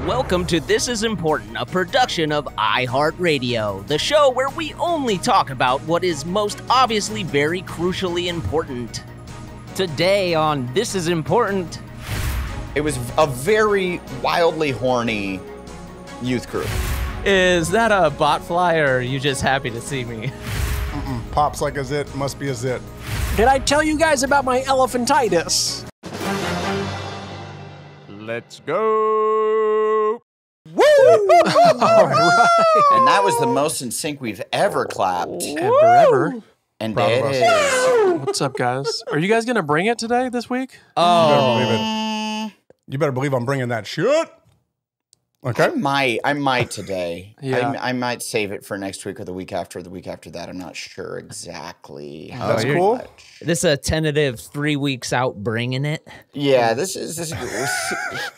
Welcome to This Is Important, a production of iHeartRadio, the show where we only talk about what is most obviously very crucially important. Today on This Is Important... It was a very wildly horny youth group. Is that a bot fly, or are you just happy to see me? Pops like a zit, must be a zit. Did I tell you guys about my elephantitis? Let's go! Woo! All right. And that was the most in sync we've ever clapped. Ever. And Proud it of us. is. What's up, guys? Are you guys going to bring it today, this week? You better believe I'm bringing that shit. Okay. I might today. Yeah. I might save it for next week or the week after that. I'm not sure exactly how That's cool. much. This is a tentative 3 weeks out bringing it. Yeah, this is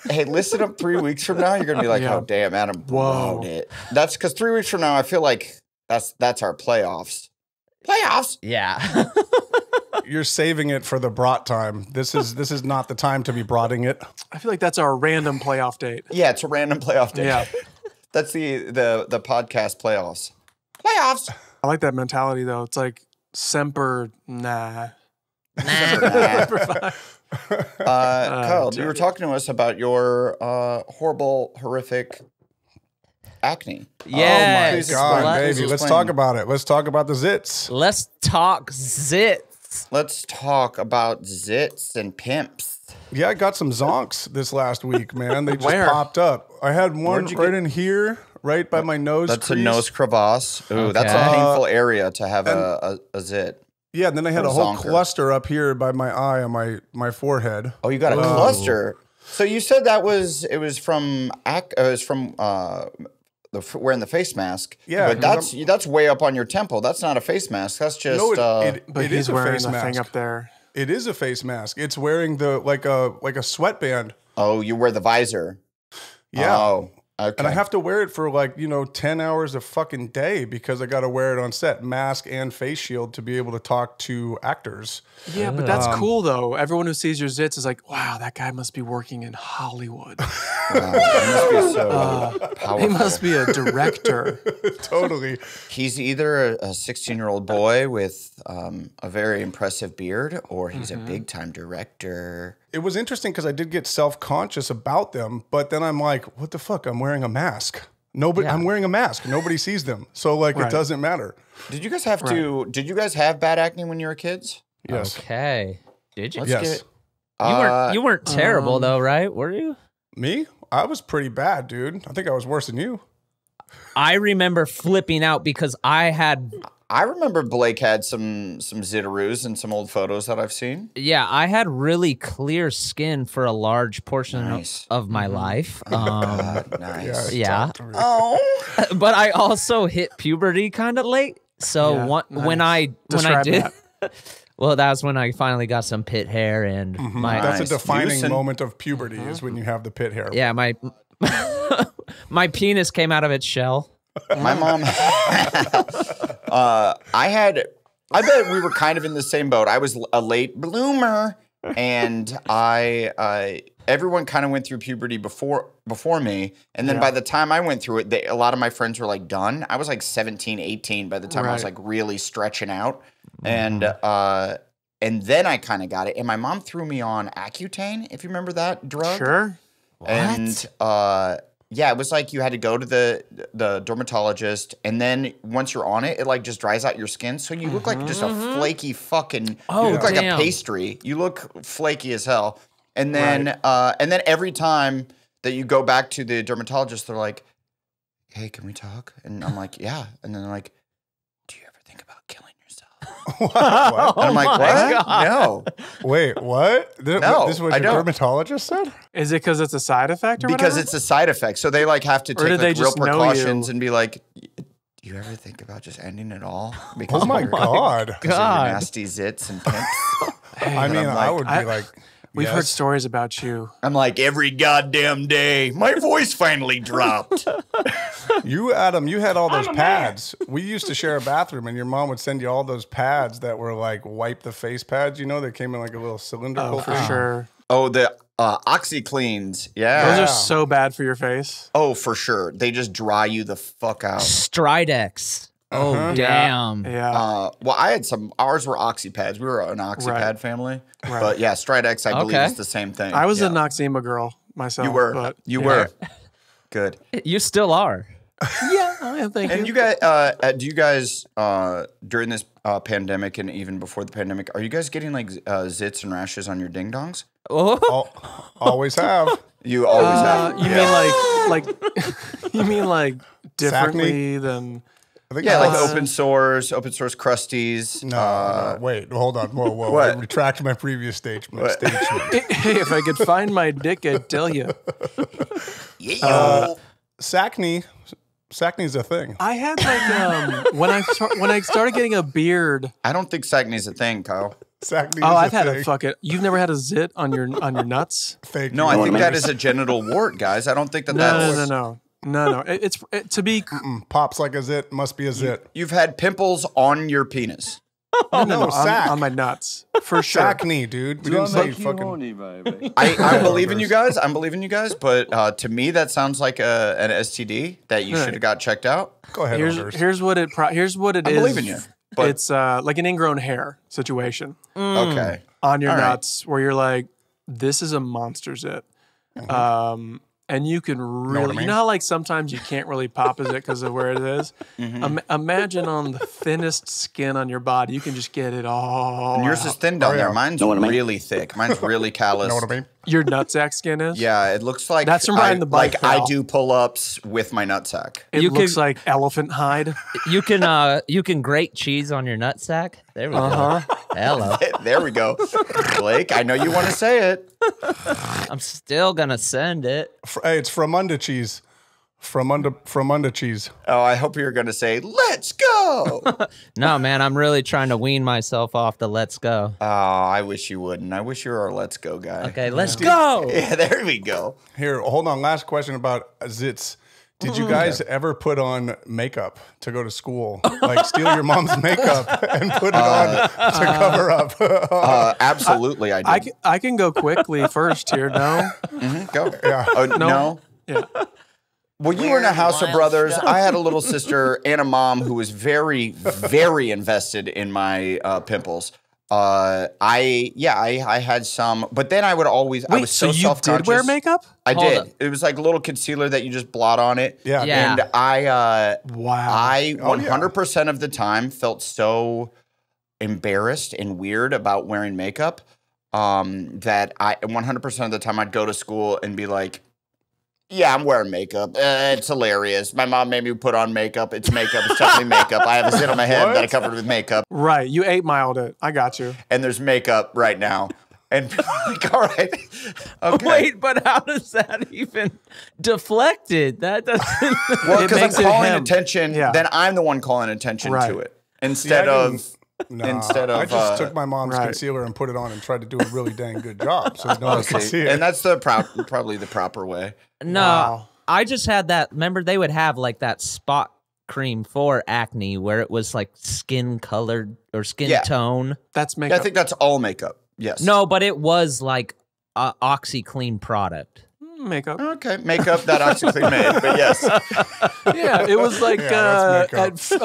hey, listen up 3 weeks from now, you're gonna be like, Yeah. oh damn, Adam Whoa. blowed it. That's because 3 weeks from now, I feel like that's our playoffs. Playoffs? Yeah. You're saving it for the brat time. This is not the time to be bratting it. I feel like that's our random playoff date. Yeah, it's a random playoff day. Yeah. That's the podcast playoffs. Playoffs. I like that mentality, though. It's like, semper, nah. Kyle, you were talking to us about your horrible, horrific acne. Yeah. Oh my God, baby. Let's talk about it. Let's talk about the zits. Let's talk zits. Let's talk about zits and pimps. Yeah, I got some zonks this last week, man. They just Where? popped up. I had one Where'd you right get- in here, right by my nose. That's crease. a nose crevasse. Ooh, that's a Okay. painful area to have a zit. Yeah, and then I had Or a whole zonker. cluster up here by my eye on my forehead. Oh, you got a cluster. So you said it was from wearing the face mask. Yeah, but 'cause that's way up on your temple. That's not a face mask. That's just But it he's is a wearing face the mask. thing up there. It is a face mask. It's wearing the like a sweatband. oh, you wear the visor. Yeah. Oh, okay. And I have to wear it for 10 hours a fucking day because I got to wear it on set, mask and face shield to be able to talk to actors. Yeah, but that's cool, though. Everyone who sees your zits is like, wow, that guy must be working in Hollywood. Wow, he must be so powerful. He must be a director. Totally. He's either a 16-year-old boy with a very impressive beard, or he's a big-time director. It was interesting because I did get self-conscious about them, but then I'm like, what the fuck? I'm wearing a mask. Nobody. I'm wearing a mask. Nobody sees them. So it Right. doesn't matter. Did you guys have bad acne when you were kids? Yes. Okay. Did you? Let's Yes. You weren't terrible though, right? Were you? Me? I was pretty bad, dude. I think I was worse than you. I remember flipping out because I remember Blake had some zitaroos and some old photos that I've seen. I had really clear skin for a large portion Nice. of my life. Nice. Yeah. Oh. But I also hit puberty kind of late. So Yeah, when I Describe did, that. well, that was when I finally got some pit hair and my That's Nice. a defining Loosen. moment of puberty is when you have the pit hair. my my penis came out of its shell. My mom. I bet we were kind of in the same boat. I was a late bloomer, and everyone kind of went through puberty before me. And then by the time I went through it, a lot of my friends were like done. I was like 17, 18 by the time I was Right. like really stretching out. And then I kind of got it. And my mom threw me on Accutane, if you remember that drug. Sure. And yeah, it was like you had to go to the dermatologist, and then once you're on it, it like just dries out your skin, so you look like just a flaky fucking. Oh, you look like a damn. pastry. You look flaky as hell. And then every time that you go back to the dermatologist, they're like, "Hey, can we talk?" And I'm like, "Yeah." And then they're like, "Do you ever think about killing yourself?" What? And I'm like, "What? No." Wait, what? No, This is what I your don't. dermatologist said? Is it because it's a side effect or Because whatever? it's a side effect. So they like have to take did they like real just know precautions you? and be like, "Do you ever think about just ending it all?" Because Oh my of your- God. because of your nasty zits and pimps. I mean, I'm I like- would be like, We've heard yes. stories about you. I'm like, every goddamn day, my voice finally dropped. You, Adam, you had all those pads. We used to share a bathroom, and your mom would send you all those pads that were like wipe the face pads. You know, they came in like a little cylindrical Oh, for thing. sure. Oh, OxyCleans, yeah. Those are so bad for your face. Oh, for sure. They just dry you the fuck out. Stridex. Oh, damn. Yeah. Well, I had some. Ours were OxyPads. We were an OxyPad family. Right. But yeah, Stridex, I believe, is the same thing. I was a Noxzema girl myself. You were. But, you were. Good. You still are. Yeah, thank you. And you guys, do you guys during this pandemic and even before the pandemic, are you guys getting like zits and rashes on your ding dongs? Oh. Always have. You always have. You mean like you mean like differently than? I think like open source crusties. No, wait, hold on. Whoa. What? I retract my previous statement. Hey, if I could find my dick, I'd tell you. Acne's a thing. I had like when I started getting a beard. I don't think acne's a thing, Kyle. I've had a fuck it. You've never had a zit on your nuts? Fake. No, I think that is a genital wart, guys. I don't think that's No. It's to be pops like a zit. Must be a zit. You've had pimples on your penis. No, sack. on my nuts for sure. Acne, dude. We didn't say fucking. Horny, baby. I'm believing you guys. But to me, that sounds like an STD that you should have got checked out. Go ahead. Here's what it is. I believe in you. But It's like an ingrown hair situation okay. on your All right. nuts where you're like, this is a monster zit. And you can really, you know how like sometimes you can't really pop a zit because of where it is? Imagine on the thinnest skin on your body, you can just get it all And yours out. is thin down there. Mine's really thick. Mine's really callous. Know what I mean? Your nutsack skin is? Yeah, it looks like That's from riding the bike, like I pal. do pull-ups with my nutsack. It You looks can- like elephant hide. You can grate cheese on your nutsack. There we go. Hello. There we go. Blake, I know you want to say it. I'm still gonna send it. Hey, it's from under cheese. From under cheese. Oh, I hope you're going to say, let's go. No, man, I'm really trying to wean myself off the let's go. Oh, I wish you wouldn't. I wish you were our let's go guy. Okay, let's go. Yeah, there we go. Here, hold on. Last question about zits. Did you guys ever put on makeup to go to school? Like steal your mom's makeup and put it on to cover up? Absolutely, I did. I can go quickly first here, no? Go. Yeah. Oh, no? Yeah. Well, you were in a house of brothers. I had a little sister and a mom who was very, very invested in my pimples. I had some, but then I would always. I was so you self-conscious. did wear makeup? I Hold did. up. It was like a little concealer that you just blot on it. Yeah. Yeah. And I Wow. I 100% of the time felt so embarrassed and weird about wearing makeup that I 100% of the time I'd go to school and be like, yeah, I'm wearing makeup. It's hilarious. My mom made me put on makeup. It's makeup. It's definitely makeup. I have a zit on my head that I covered with makeup. Right. You 8-miled it. I got you. And there's makeup right now. And people are like, all right. Okay. Wait, but how does that even deflect it? That doesn't. Well, It because I'm makes it calling him. attention, Yeah. then I'm the one calling attention Right. to it. Instead of I just took my mom's concealer and put it on and tried to do a really dang good job, so no one could see it. and that's the probably the proper way. No, Wow. I just had that. Remember, they would have like that spot cream for acne where it was like skin colored or skin tone. That's Yeah, makeup. I think that's all makeup. Yes. No, but it was like OxyClean product. Makeup. Okay, makeup that OxyClean made, but yes. Yeah, it was like that's you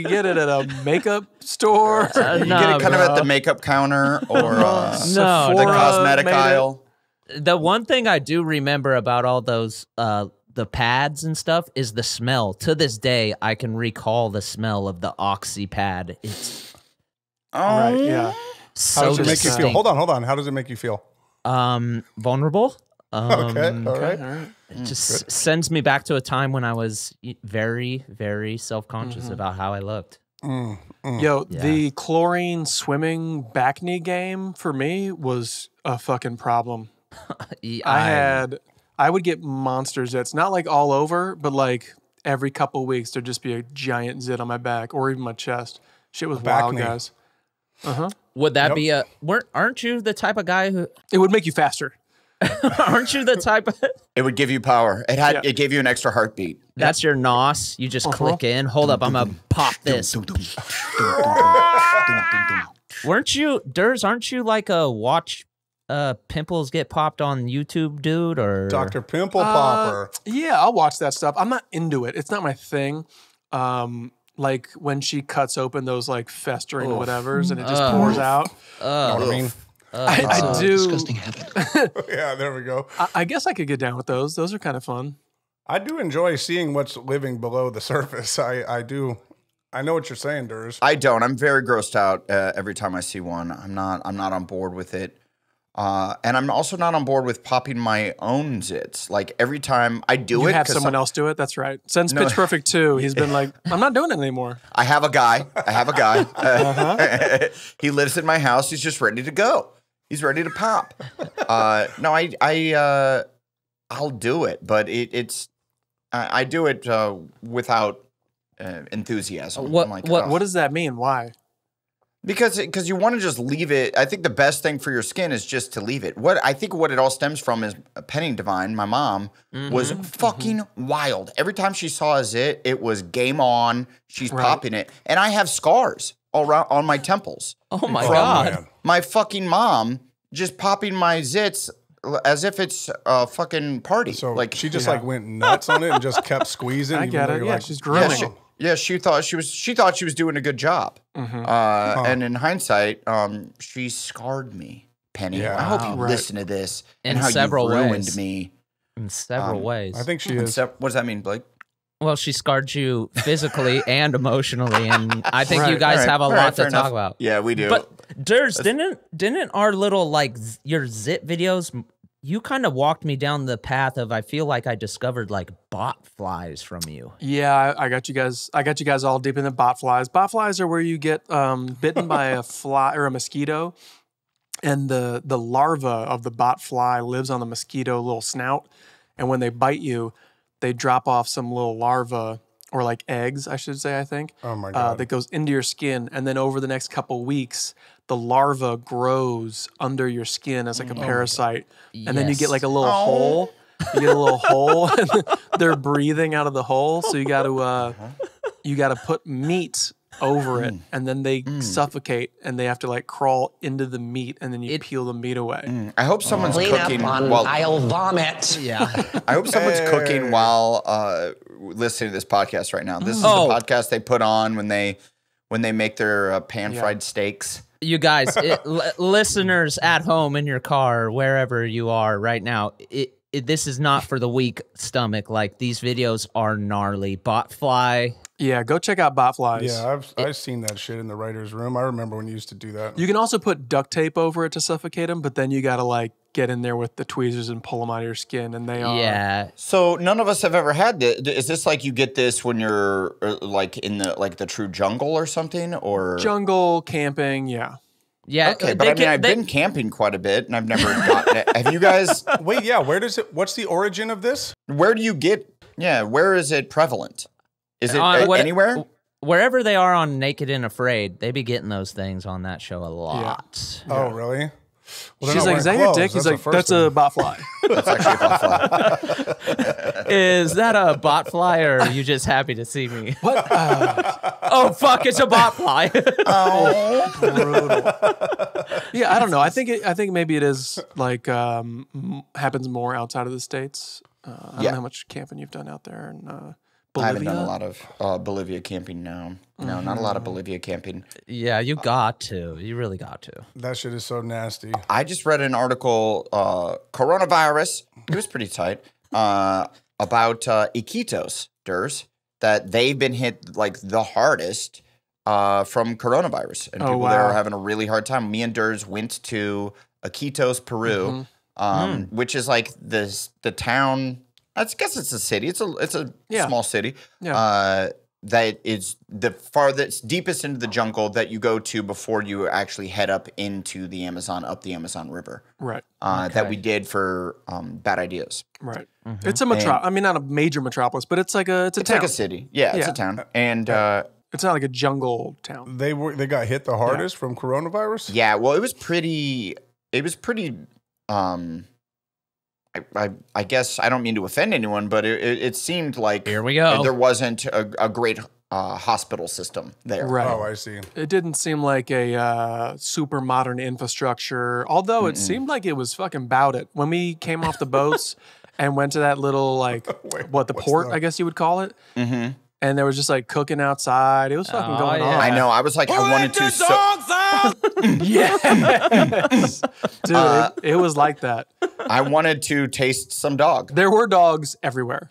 can get it at a makeup store. You get it kind of at the makeup counter or No, the Sephora cosmetic made it. aisle. The one thing I do remember about all those the pads and stuff is the smell. To this day, I can recall the smell of the Oxy pad. It's Right, yeah. so How does it make you distinct. feel? Hold on. How does it make you feel? Vulnerable. Okay, all right. All right. It just sends me back to a time when I was very, very self-conscious about how I looked. Yo, the chlorine swimming back knee game for me was a fucking problem. I would get monster zits, not like all over, but like every couple weeks there'd just be a giant zit on my back or even my chest. Shit was back wild, knee. guys. Would that be aren't you the type of guy who, It would make you faster. aren't you the type of, It would give you power. It gave you an extra heartbeat. that's your nos, you just click in, hold up, I'm gonna pop this. Weren't you, Durs, aren't you like a watch pimples get popped on YouTube, dude? Or Dr. Pimple Popper. Yeah, I'll watch that stuff. I'm not into it. It's not my thing. Like when she cuts open those like festering whatevers and it just pours out. You know what I mean? I do. Disgusting habit. Yeah, there we go. I guess I could get down with those. Those are kind of fun. I do enjoy seeing what's living below the surface. I do. I know what you're saying, Durs. I don't. I'm very grossed out every time I see one. I'm not on board with it. And I'm also not on board with popping my own zits. Like every time I do You it, have someone else do it. That's right. Since No. Pitch Perfect 2, he's been like, I'm not doing it anymore. I have a guy. He lives in my house. He's just ready to go. He's ready to pop. No, I'll do it, but I do it without enthusiasm. I'm like, What does that mean? Why? Because you want to just leave it. I think the best thing for your skin is just to leave it. What it all stems from is Penny Devine, my mom, was fucking wild. Every time she saw a zit, it was game on. She's popping it, and I have scars all around on my temples. Oh my God. My fucking mom just popping my zits as if it's a fucking party. So like she just like went nuts on it and just kept squeezing. I even get though it. you're Yeah, like, she's grooming. Yeah, she thought she was doing a good job. And in hindsight, she scarred me, Penny. Yeah. I hope you Right. listen to this In and how several you ruined ways. me. In several ways. I think she And is. what does that mean, Blake? Well, she scarred you physically and emotionally, and I think you Right. guys All right. have a All lot right, to fair talk enough. about. Yeah, we do. But Durs, didn't our little like your zit videos? You kind of walked me down the path of I feel like I discovered like bot flies from you. Yeah, I got you guys. I got you guys all deep in the bot flies. Bot flies are where you get bitten by a fly or a mosquito, and the larva of the bot fly lives on the mosquito little snout, and when they bite you, they drop off some little larva or like eggs, I should say. I think. Oh my God. That goes into your skin, and then over the next couple weeks, the larva grows under your skin as like a parasite, and then you get like a little hole. You get a little hole, and they're breathing out of the hole. So you got to put meat over it, and then they suffocate, and they have to like crawl into the meat, and then you peel the meat away. I hope someone's Clean cooking up on while I'll vomit. Yeah. I hope someone's cooking while listening to this podcast right now. This is the podcast they put on when they make their pan fried steaks. You guys, listeners at home in your car, wherever you are right now, this is not for the weak stomach. Like these videos are gnarly. Botfly. Yeah, go check out bot flies. Yeah, I've seen that shit in the writer's room. I remember when you used to do that. You can also put duct tape over it to suffocate them, but then you got to like get in there with the tweezers and pull them out of your skin, and they are. Yeah. So none of us have ever had this. Is this like you get this when you're like in the true jungle or something, or Jungle camping, yeah. Yeah. Okay, but I mean, I've been camping quite a bit, and I've never gotten it. Have you guys? Wait, yeah. What's the origin of this? Where do you get? Yeah, where is it prevalent? Is it anywhere? Wherever they are on Naked and Afraid, they be getting those things on that show a lot. Oh, really? Well, She's like, "Is that your dick?" He's like, "That's a bot fly." That's actually a botfly. Is that a bot fly, or are you just happy to see me? What? Oh fuck! It's a bot fly. Brutal. Yeah, I don't know. I think maybe it is like happens more outside of the States. I don't know how much camping you've done out there in Bolivia. I haven't done a lot of Bolivia camping. No, not a lot of Bolivia camping. Yeah, you got to. You really got to. That shit is so nasty. I just read an article, coronavirus. It was pretty tight about Iquitos, Durs, that they've been hit like the hardest from coronavirus, and people there are having a really hard time. Me and Durs went to Iquitos, Peru, which is like the town. I guess it's a city. It's a small city. Yeah. That is the farthest, deepest into the jungle that you go to before you actually head up into the Amazon, up the Amazon River. Right. That we did for Bad Ideas. Right. It's a metropolis. I mean, not a major metropolis, but it's like a town. Like a city. Yeah, it's a town. And it's not like a jungle town. They got hit the hardest from coronavirus? yeah, well, it was pretty. I guess I don't mean to offend anyone, but it seemed like Here we go. there wasn't a great hospital system there. Right. Oh, I see. It didn't seem like a super modern infrastructure, although it seemed like it was fucking about it. When we came off the boats and went to that little, like, the port, I guess you would call it. Mm-hmm. And there was just like cooking outside. It was fucking going on. I know. I was like, I wanted to. Yes. Dude, it was like that. I wanted to taste some dog. There were dogs everywhere.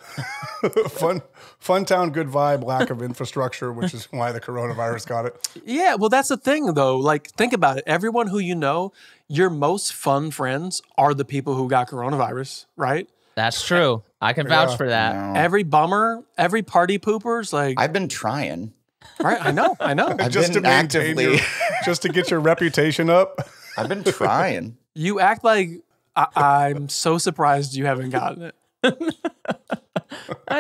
Fun town, good vibe, lack of infrastructure, which is why the coronavirus got it. Yeah, well, that's the thing, though. Like, think about it. Everyone who you know, your most fun friends are the people who got coronavirus, right? That's true. I can vouch for that. No. Every bummer, every party pooper's like, I've been trying. right? I know. I've Just been to maintain actively. just to get your reputation up. I've been trying. You act like I'm so surprised you haven't gotten it.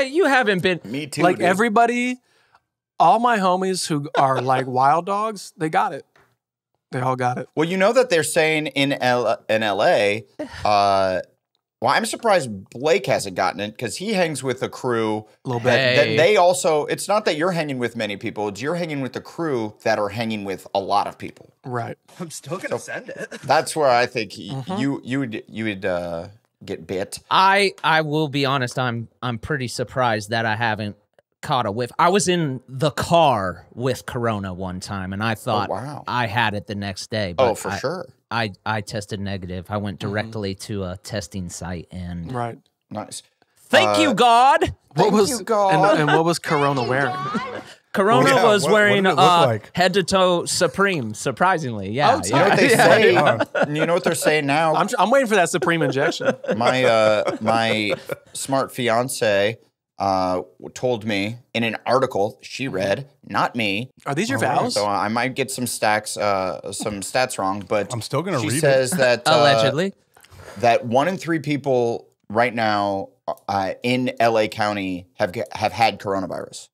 You haven't been. Me too. Like dude. everybody, all my homies who are like wild dogs, they got it. They all got it. Well, you know that they're saying in LA. Well, I'm surprised Blake hasn't gotten it because he hangs with a crew. Little That bit. they also. It's not that you're hanging with many people. It's you're hanging with the crew that are hanging with a lot of people. Right. I'm still gonna send it. That's where I think you would get bit. I will be honest. I'm pretty surprised that I haven't caught a whiff. I was in the car with Corona one time, and I thought wow. I had it the next day. But For sure. I tested negative. I went directly to a testing site, and Right. Nice. thank you, God. What was you, God. And what was Corona wearing? Corona Yeah, was what wearing did it look like? head to toe Supreme. Surprisingly, yeah. You know what they say? You know what they're saying now? I'm waiting for that Supreme injection. My smart fiance told me in an article she read, not me. Are these your vows? So I might get some stats wrong, but I'm still gonna read she it. says that Allegedly. that 1 in 3 people right now in LA County have had coronavirus.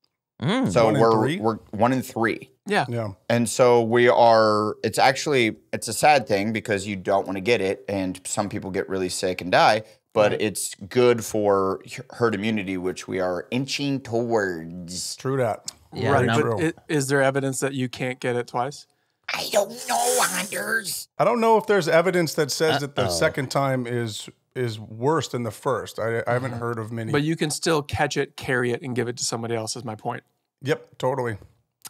So 1 in 3? we're 1 in 3. Yeah. Yeah. And so we are, it's a sad thing because you don't want to get it and some people get really sick and die, but it's good for herd immunity, which we are inching towards. True that. Yeah, Right. no. But is there evidence that you can't get it twice? I don't know, Anders. I don't know if there's evidence that says that the second time is worse than the first. I haven't heard of many. But you can still catch it, carry it, and give it to somebody else, is my point. Yep, totally.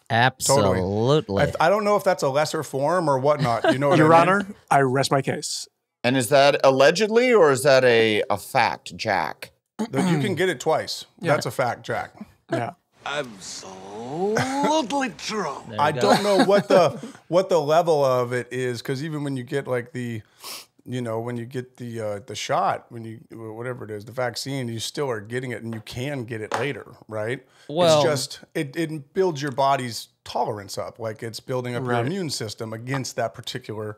Absolutely. I don't know if that's a lesser form or whatnot. You know what Your I mean? Honor, I rest my case. And is that allegedly or is that a fact, Jack? That you can get it twice. That's a fact, Jack. Yeah. Absolutely true. I don't know what the level of it is, because even when you get like when you get the shot, whatever it is, the vaccine, you still are getting it, and you can get it later, right? Well- it's just it builds your body's tolerance up, like it's building up your Right. immune system against that particular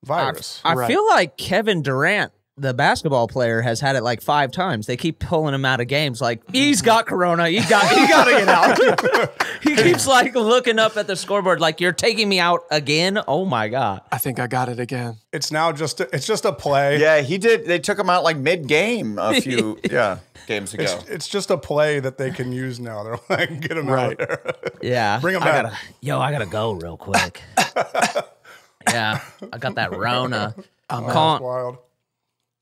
virus. I feel like Kevin Durant, the basketball player, has had it like 5 times. They keep pulling him out of games. Like, he's got Corona. He got to get out. He keeps like looking up at the scoreboard like, you're taking me out again? Oh my God. I think I got it again. It's now just a play. Yeah, he did. They took him out like mid-game a few games ago. It's just a play that they can use now. They're like, get him out of there. Yeah. Bring him I back. gotta go real quick. Yeah. I got that Rona. That's Calling- wild.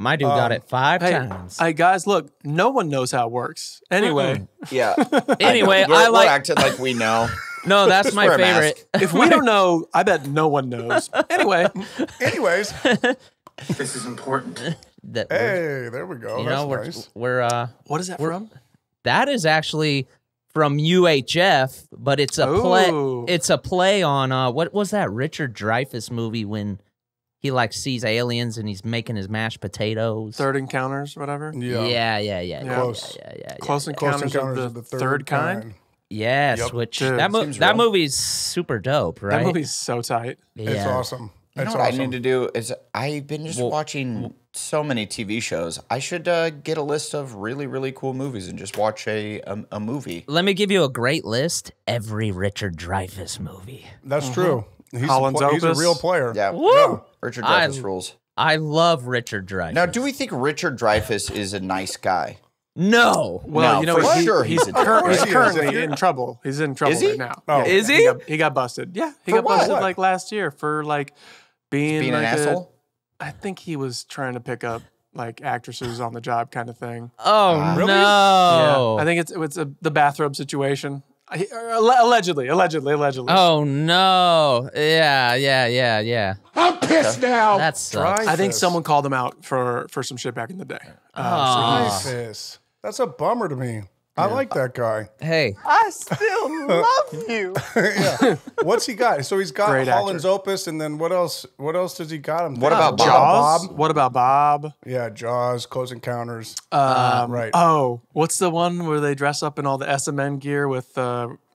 My dude got it 5 Hey, times. hey, guys, look, no one knows how it works. Anyway, Yeah. Anyway, we're acting like we know. No, that's my wear a favorite. if we don't know, I bet no one knows. Anyway, Anyways, This is important. That we're- hey, there we go. you That's know, nice. we're what is that from? that is actually from UHF, but it's a play. Ooh. It's a play on what was that Richard Dreyfuss movie when he like sees aliens and he's making his mashed potatoes. Third Encounters, whatever. Yeah. Close. Yeah. Close Encounters of the Third Kind. Yes, Yep. which Dude, that seems that real. movie's super dope, right? That movie's so tight. yeah. It's awesome. You know It's what I awesome. need to do is I've been just watching so many TV shows. I should get a list of really, really cool movies and just watch a movie. Let me give you a great list. Every Richard Dreyfuss movie. That's true. He's Holland's he's a Opus. real player. Yeah. Woo! Richard I- Dreyfuss rules. I love Richard Dreyfuss. Now, do we think Richard Dreyfuss is a nice guy? No. Well, No, you know, for sure he's he's in trouble. currently in trouble. He's in trouble Is he? right now. Oh. Yeah, Is he? He got busted. Yeah, he For got busted what? like last year for like being Being like an asshole? I think he was trying to pick up like actresses on the job kind of thing. Oh Really? no. Yeah, I think it's the bathrobe situation. Allegedly. Oh no. Yeah. I'm pissed now. That sucks. I think Dreyfuss. someone called him out for some shit back in the day. Dreyfuss. That's a bummer to me. I like that guy. Hey. I still love you. Yeah. What's he got? So he's got Great Holland's actor. Opus, and then what else? What else does he got him? What about Jaws? What about Bob? Yeah, Jaws, Close Encounters. Right. Oh, what's the one where they dress up in all the SMN gear with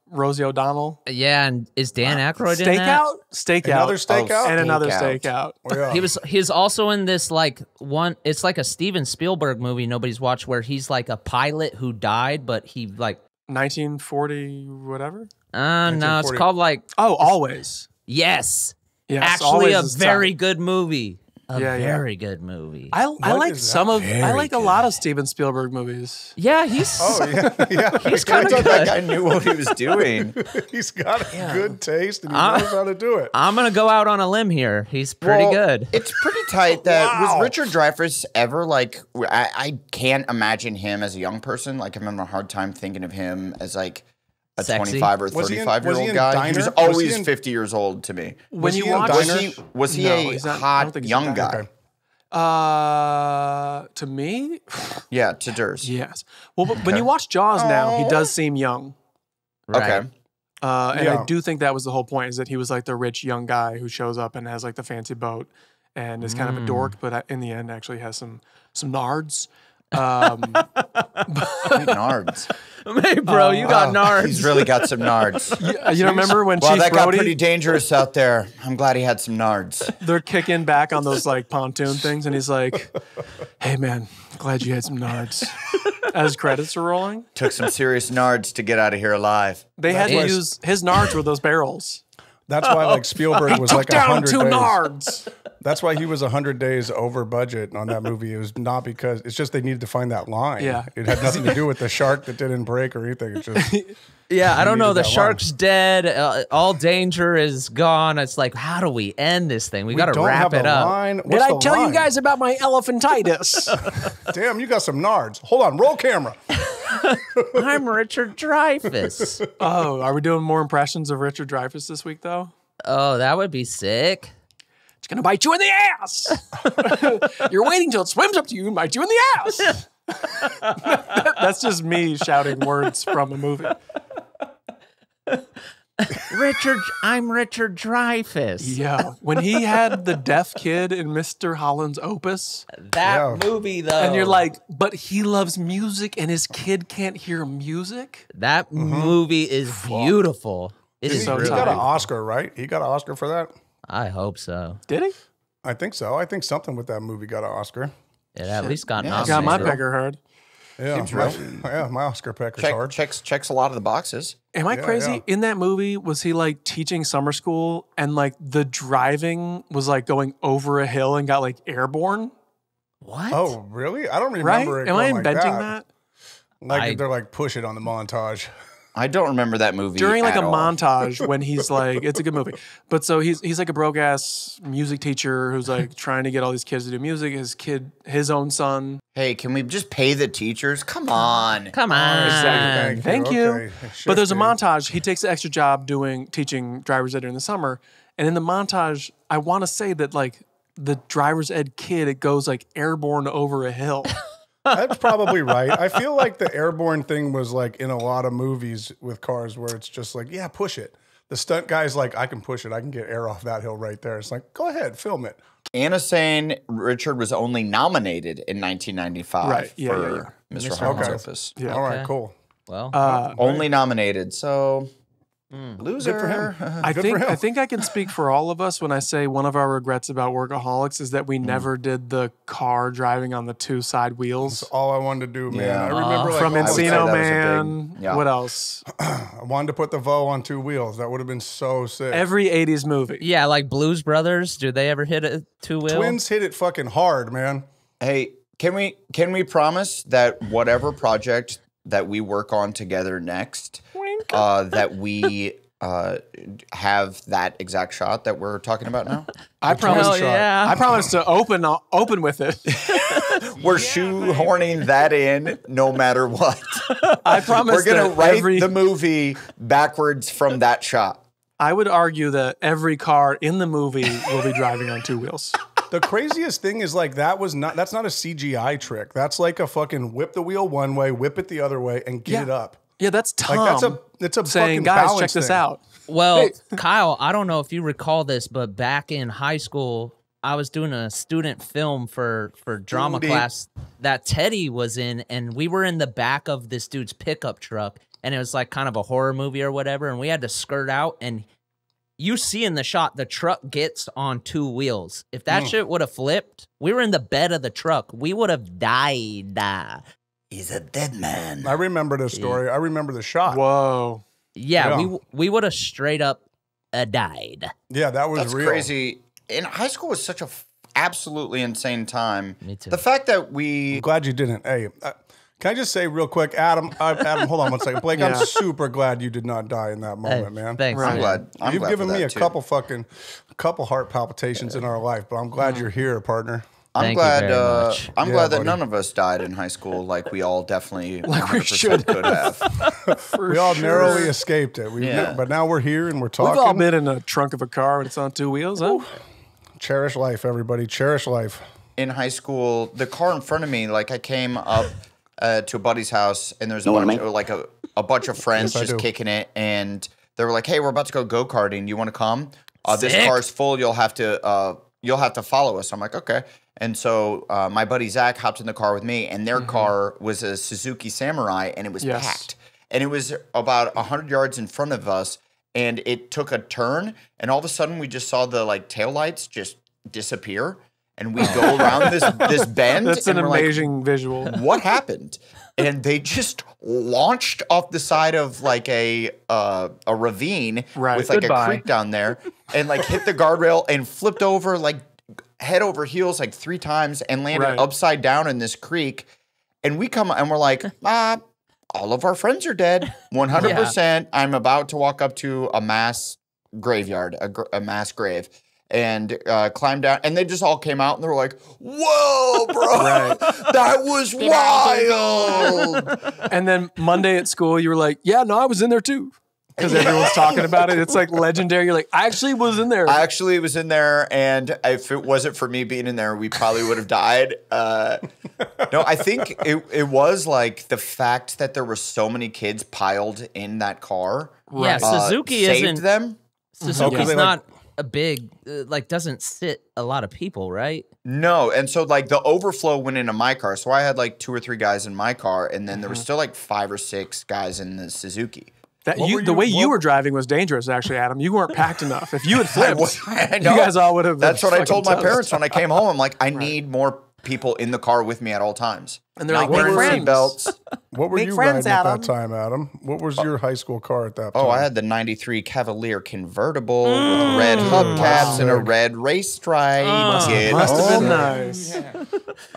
Rosie O'Donnell? Yeah, and is Dan Aykroyd in that? Stakeout. Another Stakeout? And another Stakeout. Stakeout. Oh, yeah. He's also in this like one. It's like a Steven Spielberg movie nobody's watched where he's like a pilot who died, but he like 1940 whatever? no, it's 1940. called like Oh, Always. yes, Yes, actually Always a is very tight. good movie. A Yeah, yeah. very good movie. I like is some that? of I like a lot of Steven Spielberg movies. yeah, he's Oh, yeah. Yeah. he's I kind thought of that good. guy knew what he was doing. He's got a good taste, and he knows how to do it. I'm gonna go out on a limb here. He's pretty Well, good. It's pretty tight. That Wow. was Richard Dreyfuss ever like? I can't imagine him as a young person. Like I'm having a hard time thinking of him as like a Sexy? 25 or Was he in- 35 year was he old in guy. He Diner? was Was always he in- 50 years old to me. When Was you he in watch Diner? Was he No, a he's not- I don't hot think he's young in guy? Okay. to me, Yeah, to Durs. yes. Well, but when you watch Jaws now, he Oh. does seem young. Right. Okay. And Yeah. I do think that was the whole point, is that he was like the rich young guy who shows up and has like the fancy boat and is kind of a dork, but in the end actually has some nards. Nards. Hey, bro, you got nards. He's really got some nards. You remember when Well, Chief that got Brody, pretty dangerous out there. I'm glad he had some nards. they're kicking back on those like pontoon things, and he's like, "Hey man, glad you had some nards." As credits are rolling, Took some serious nards to get out of here alive. they had to That's- use his nards were those barrels. That's why like Spielberg was like Down 100 two days. nards. That's why he was 100 days over budget on that movie. It was not because it's just they needed to find that line. Yeah. It had nothing to do with the shark that didn't break or anything. It's just Yeah, I don't know. needed The that shark's dead. All danger is gone. It's like, how do we end this thing? We got to don't wrap have it the up. line. Did What's I the tell you line? guys about my elephantitis? Damn, you got some nards. Hold on, roll camera. I'm Richard Dreyfuss. Oh, are we doing more impressions of Richard Dreyfuss this week, though? Oh, that would be sick. It's gonna bite you in the ass. You're waiting till it swims up to you and bites you in the ass. That's just me shouting words from a movie. I'm Richard Dreyfuss. Yeah, when he had the deaf kid in Mr. Holland's Opus, That Yeah. movie, though. and you're like, but he loves music and his kid can't hear music. that movie is beautiful. It is So He really got an tight. Oscar, right? He got an Oscar for that. I hope so. Did he? I think so. I think something with that movie got an Oscar. It at least got Yeah, nominated. Got my real. pecker hard. Yeah, Seems my, real. yeah, my Oscar pecker's hard. Checks a lot of the boxes. Am I Yeah, crazy? yeah. In that movie, was he like teaching summer school and like the driving was like going over a hill and got like airborne? What? Oh, really? I don't Right? remember it. Am I going like inventing that? Like they're like push it on the montage. I don't remember that movie During like a at all. montage when he's like, it's a good movie. But so he's like a broke ass music teacher who's like trying to get all these kids to do music. His own son. Hey, can we just pay the teachers? Come on. Come on. Exactly. Thank you. Okay. But there's a Shifting. montage. He takes an extra job teaching driver's ed during the summer. And in the montage, I want to say that like the driver's ed kid, it goes like airborne over a hill. That's probably right. I feel like the airborne thing was like in a lot of movies with cars where it's just like, yeah, push it. The stunt guy's like, I can push it. I can get air off that hill right there. It's like, go ahead, film it. Anna saying Richard was only nominated in 1995 Right. Yeah, for yeah, Mr. Mr. Holmes' Okay. Opus. Yeah. All right, Okay. cool. Well, Only nominated, so loser. Good for him. I Good think for him. I think I can speak for all of us when I say one of our regrets about Workaholics is that we never did the car driving on the two side wheels. All I wanted to do, man. Yeah. I remember like From I would say Encino that was a Man. big- yeah. What else? I wanted to put the Vo on two wheels. That would have been so sick. Every 80s movie. yeah, like Blues Brothers. Do they ever hit a two-wheel? Twins hit it fucking hard, man. Hey, Can we promise that whatever project that we work on together next, that we have that exact shot that we're talking about now? I promise. yeah. I promise to open with it. We're shoehorning that in no matter what. I promise. We're gonna that write the movie backwards from that shot. I would argue that every car in the movie will be driving on 2 wheels. The craziest thing is like that's not a CGI trick. That's like a fucking whip the wheel one way, whip it the other way, and get it up. Yeah, that's Tom. Like that's a saying, fucking guys, balance check this thing. out. Well, Kyle, I don't know if you recall this, but back in high school, I was doing a student film for drama class that Teddy was in, and we were in the back of this dude's pickup truck, and it was like kind of a horror movie or whatever, and we had to skirt out, and you see in the shot, the truck gets on 2 wheels. If that shit would have flipped, we were in the bed of the truck. We would have died. He's a dead man. I remember the story. I remember the shot. Whoa. Yeah. We would have straight up died. Yeah, that was That's real. crazy. And high school was such a absolutely insane time. Me too. The fact that I'm glad you didn't. Hey, can I just say real quick, Adam, hold on one second. Blake, I'm super glad you did not die in that moment, man. Thanks. I'm glad. You've glad given for me that, a too. couple heart palpitations in our life, but I'm glad you're here, partner. I'm Thank you glad. very much. I'm Yeah, glad that buddy. none of us died in high school, like we all definitely Like we 100% could have. We all narrowly escaped it. Yeah. But now we're here and we're talking. We've all been in a trunk of a car when it's on 2 wheels, huh? Cherish life, everybody. Cherish life. In high school, the car in front of me, like I came up to a buddy's house, and there's a bunch of friends Yes, I just do. kicking it, and they were like, "Hey, we're about to go karting. You want to come? This Sick. car's full. You'll have to follow us." I'm like, "Okay." And so my buddy Zach hopped in the car with me, and their car was a Suzuki Samurai, and it was Yes. packed. And it was about 100 yards in front of us, and it took a turn, and all of a sudden we just saw the taillights just disappear, and we go around this bend. That's and an we're like, amazing visual. what happened? And they just launched off the side of a ravine Right. with a Goodbye. creek down there, and hit the guardrail and flipped over head over heels 3 times and landed Right. upside down in this creek. And we come and we're like, all of our friends are dead, 100%. I'm about to walk up to a mass graveyard, a mass grave. And climb down, and they just all came out, and they were like, "Whoa, bro, that was wild!" And then Monday at school, you were like, yeah, no, I was in there too. Because everyone's talking about it. It's legendary. You're like, I actually was in there. I actually was in there, and if it wasn't for me being in there, we probably would have died. No, I think it was the fact that there were so many kids piled in that car. Yeah, Suzuki saved isn't. them. Suzuki's they, not a big, doesn't sit a lot of people, right? No, and so the overflow went into my car, so I had 2 or 3 guys in my car, and then there was still 5 or 6 guys in the Suzuki. The way you were driving was dangerous, actually, Adam. You weren't packed enough. If you had flipped, I you know. guys all would have. That's what I fucking told my toast. parents when I came home. I'm like, I need more people in the car with me at all times. And they're Not like, make wearing friends. seatbelts. What were Make you friends, riding at Adam. that time, Adam? What was your high school car at that time? Oh, I had the 93 Cavalier convertible with red hubcaps and a red race stripe. Must have been nice.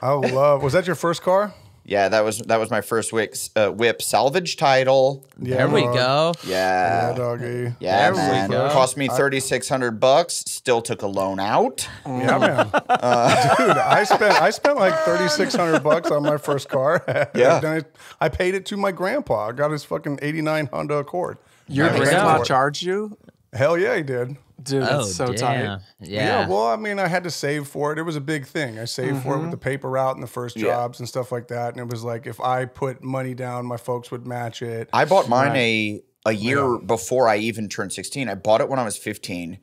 Was that your first car? Yeah, that was my first whip salvage title. Yeah, There we dog. go. Yeah, Yeah. doggy. Yeah, There we man. go. Cost me $3,600. Still took a loan out. Yeah, man. Dude, I spent like $3,600 on my first car. Yeah. Then I paid it to my grandpa. I got his fucking '89 Honda Accord. Your There we grandpa go. charged you? Hell yeah, he did. Dude, that's so tight. Yeah. Yeah, well, I mean, I had to save for it. It was a big thing. I saved for it with the paper route and the first jobs and stuff like that. And it was like, if I put money down, my folks would match it. I bought mine a year before I even turned 16. I bought it when I was 15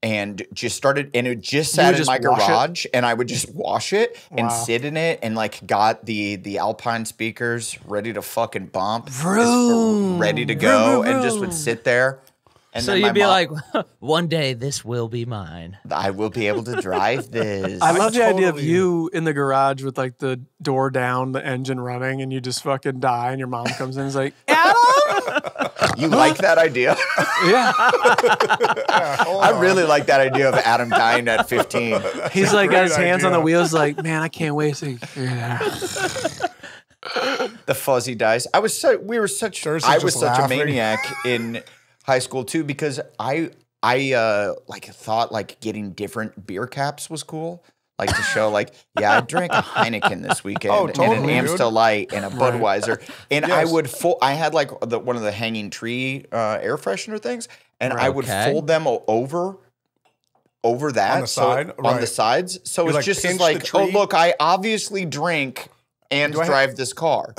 and just started, and it just sat in just my wash it? garage, and I would just wash it and Wow. sit in it, and got the Alpine speakers ready to fucking bump, Vroom. ready to go, Vroom, and just vroom. would sit there. And So then my you'd be mom- like, one day this will be mine. I will be able to drive this. I love the idea of totally- you in the garage with the door down, the engine running, and you just fucking die, and your mom comes in and is like, Adam? You like that idea? Yeah. I really like that idea of Adam dying at 15. He's like got his hands on the idea. wheels, like, man, I can't wait to. Yeah. The fuzzy dice. I was such a laughing. maniac in high school too, because I like thought like getting different beer caps was cool. Like to show like, yeah, I drank a Heineken this weekend and totally, an dude. Amstel Light and a Budweiser. And I Yes. would I had like one of the hanging tree air freshener things, and I would Okay. fold them over that On the side? on the Right. sides. So You, it's like, just pinch like, the oh tree? look, I obviously drink and Do I have- drive this car.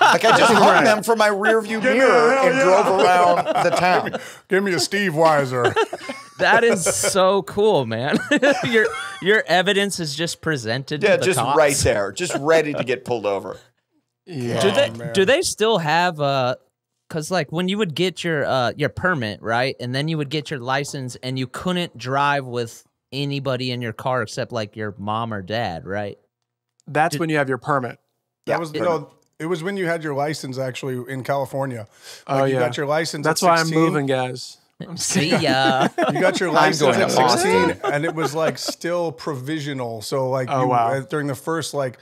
Like I just hung them from my rearview mirror hell and yeah. drove around the town. Give me a Steve Weiser. That is so cool, man. your evidence is just presented Yeah, to the just cops. right there, just ready to get pulled over. Yeah. Do they still have cuz like when you would get your permit, right? And then you would get your license and you couldn't drive with anybody in your car except like your mom or dad, right? That's when you have your permit. That was it was when you had your license actually in California. Oh, You yeah. got your license. That's at why 16. I'm moving, guys. See ya. You got your license going at to Boston. 16, and it was like still provisional. So like, Oh, wow. during the first like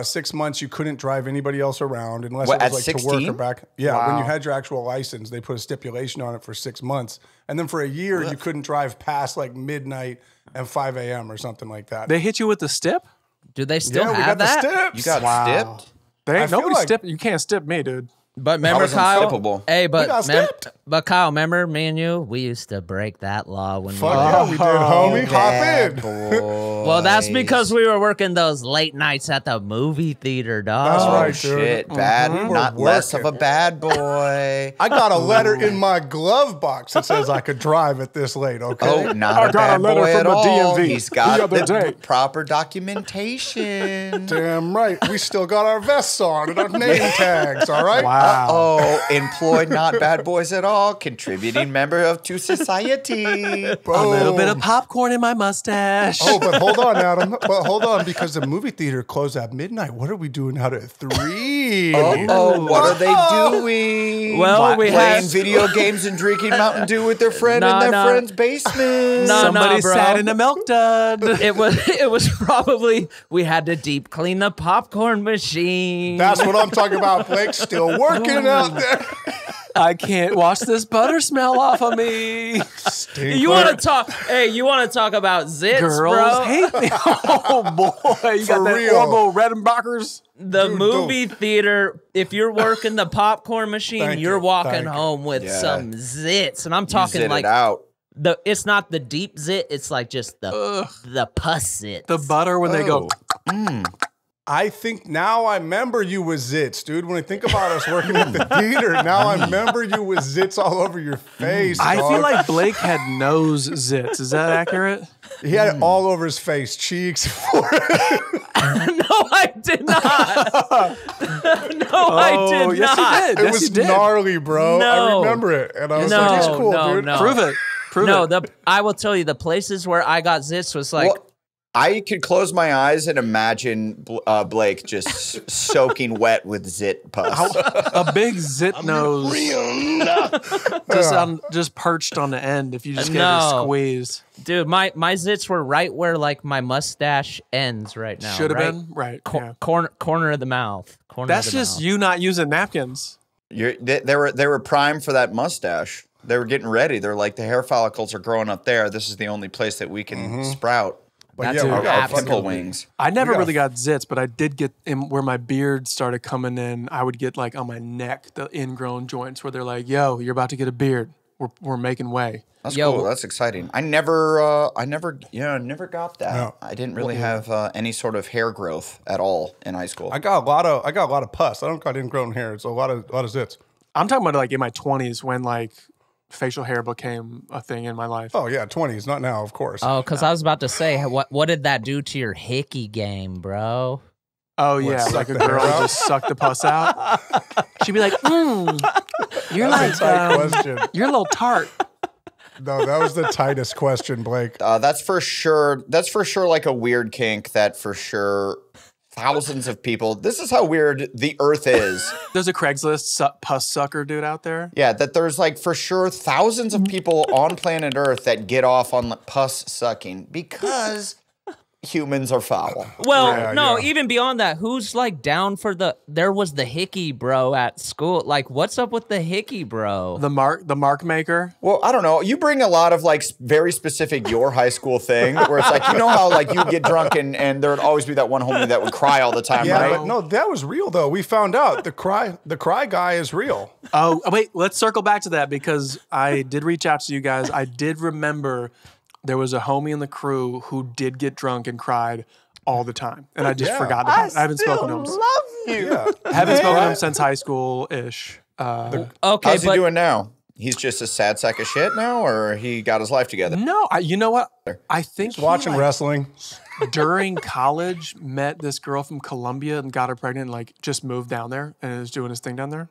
6 months, you couldn't drive anybody else around unless What, it was at like to work 16? or back. Yeah, when Wow. you had your actual license, they put a stipulation on it for 6 months, and then for a year, you couldn't drive past like midnight and 5 a.m. or something like that. They hit you with the stip? Do they still yeah, we have got that? the steps. You got Wow. stipped? There I ain't feel nobody like- stip. You can't stip me, dude. But remember, was Kyle? unskippable. Hey, but got skipped. but Kyle, remember me and you? We used to break that law when Fuck we were. yeah, we did, homie. Hop Bad in. boys. Well, that's because we were working those late nights at the movie theater, dog. That's Oh, right, dude. shit. Bad, We were not less of a working. bad boy. I got a letter in my glove box that says I could drive at this late. Okay. Oh, not I a got a bad letter boy from at the all. DMV He's got the other day. the proper documentation. Damn right. We still got our vests on and our name tags, all right? Wow. Oh, employed, not bad boys at all. Contributing member to society. A little bit of popcorn in my mustache. Oh, but hold on, Adam. But hold on, because the movie theater closed at midnight. What are we doing out at 3? Oh, what are they doing? Well, we playing had- video games and drinking Mountain Dew with their friend No, in their no. friend's basement. No, Somebody bro. sat in a milk dud. It was probably we had to deep clean the popcorn machine. That's what I'm talking about. Blake's still working out there. I can't wash this butter smell off of me. you want to talk? Hey, you want to talk about zits, Girls bro? hate me. Oh boy, you got For that real. Orbo Redenbachers. The Dude, movie theater. If you're working the popcorn machine, Thank you're you, walking thank you. home with Yeah. some zits, and I'm You talking zit like it out. it's not the deep zit. It's like just the pus zits. The butter when they go. I think now I remember you with zits, dude. When I think about us working at the theater, now I remember you with zits all over your face. I dog. feel like Blake had nose zits. Is that accurate? he had it all over his face, cheeks, forehead. No, I did not. No, I did Oh, yes, not. he did. It Yes, he was did. gnarly, bro. I No. remember it. And I was No, like, it's cool, no, dude. no. Prove it. Prove No, it. I will tell you the places where I got zits was like Well, I could close my eyes and imagine Blake just soaking wet with zit pus. A big zit nose. Just perched on the end if you just get No. it squeezed. dude, my zits were right where like my mustache ends right now. Should have right? been. Right. Co- yeah. corner of the mouth. Corner That's of the just mouth. you not using napkins. They were primed for that mustache. They were getting ready. They're like, the hair follicles are growing up there. This is the only place that we can sprout But That's yeah, we our got our pimple fucking- wings. I never got- really got zits, but I did get in where my beard started coming in. I would get like on my neck, the ingrown joints where they're like, yo, you're about to get a beard. We're making way. That's Yo. cool. That's exciting. I never got that. No. I didn't really have any sort of hair growth at all in high school. I got a lot of pus. I don't got ingrown hair. It's a lot of zits. I'm talking about like in my 20s when like facial hair became a thing in my life. Oh yeah, 20s, not now, of course. Oh, because I was about to say, what did that do to your hickey game, bro? Oh yeah, suck like a the hair girl out? just sucked the pus out. She'd be like, you're That's like, a tight question. you're a little tart. No, that was the tightest question, Blake. That's for sure. That's for sure like a weird kink that for sure thousands of people. This is how weird the Earth is. There's a Craigslist pus sucker dude out there. Yeah, that there's like for sure thousands of people on planet Earth that get off on pus sucking because humans are foul. Well, even beyond that, who's like down for there was the hickey bro at school. Like, what's up with the hickey bro? The mark maker. Well, I don't know. You bring a lot of like very specific your high school thing where it's like, you know how like you get drunk and there would always be that one homie that would cry all the time, right? But no, that was real though. We found out the cry guy is real. Oh, wait, let's circle back to that because I did reach out to you guys. I did remember there was a homie in the crew who did get drunk and cried all the time. And I just forgot about it. I haven't spoken to him. love you. Yeah. I haven't spoken to him since high school-ish. Okay, How's he doing now? He's just a sad sack of shit now, or he got his life together? No, you know what? I think He's watching wrestling. During college, met this girl from Colombia and got her pregnant and like just moved down there and is doing his thing down there.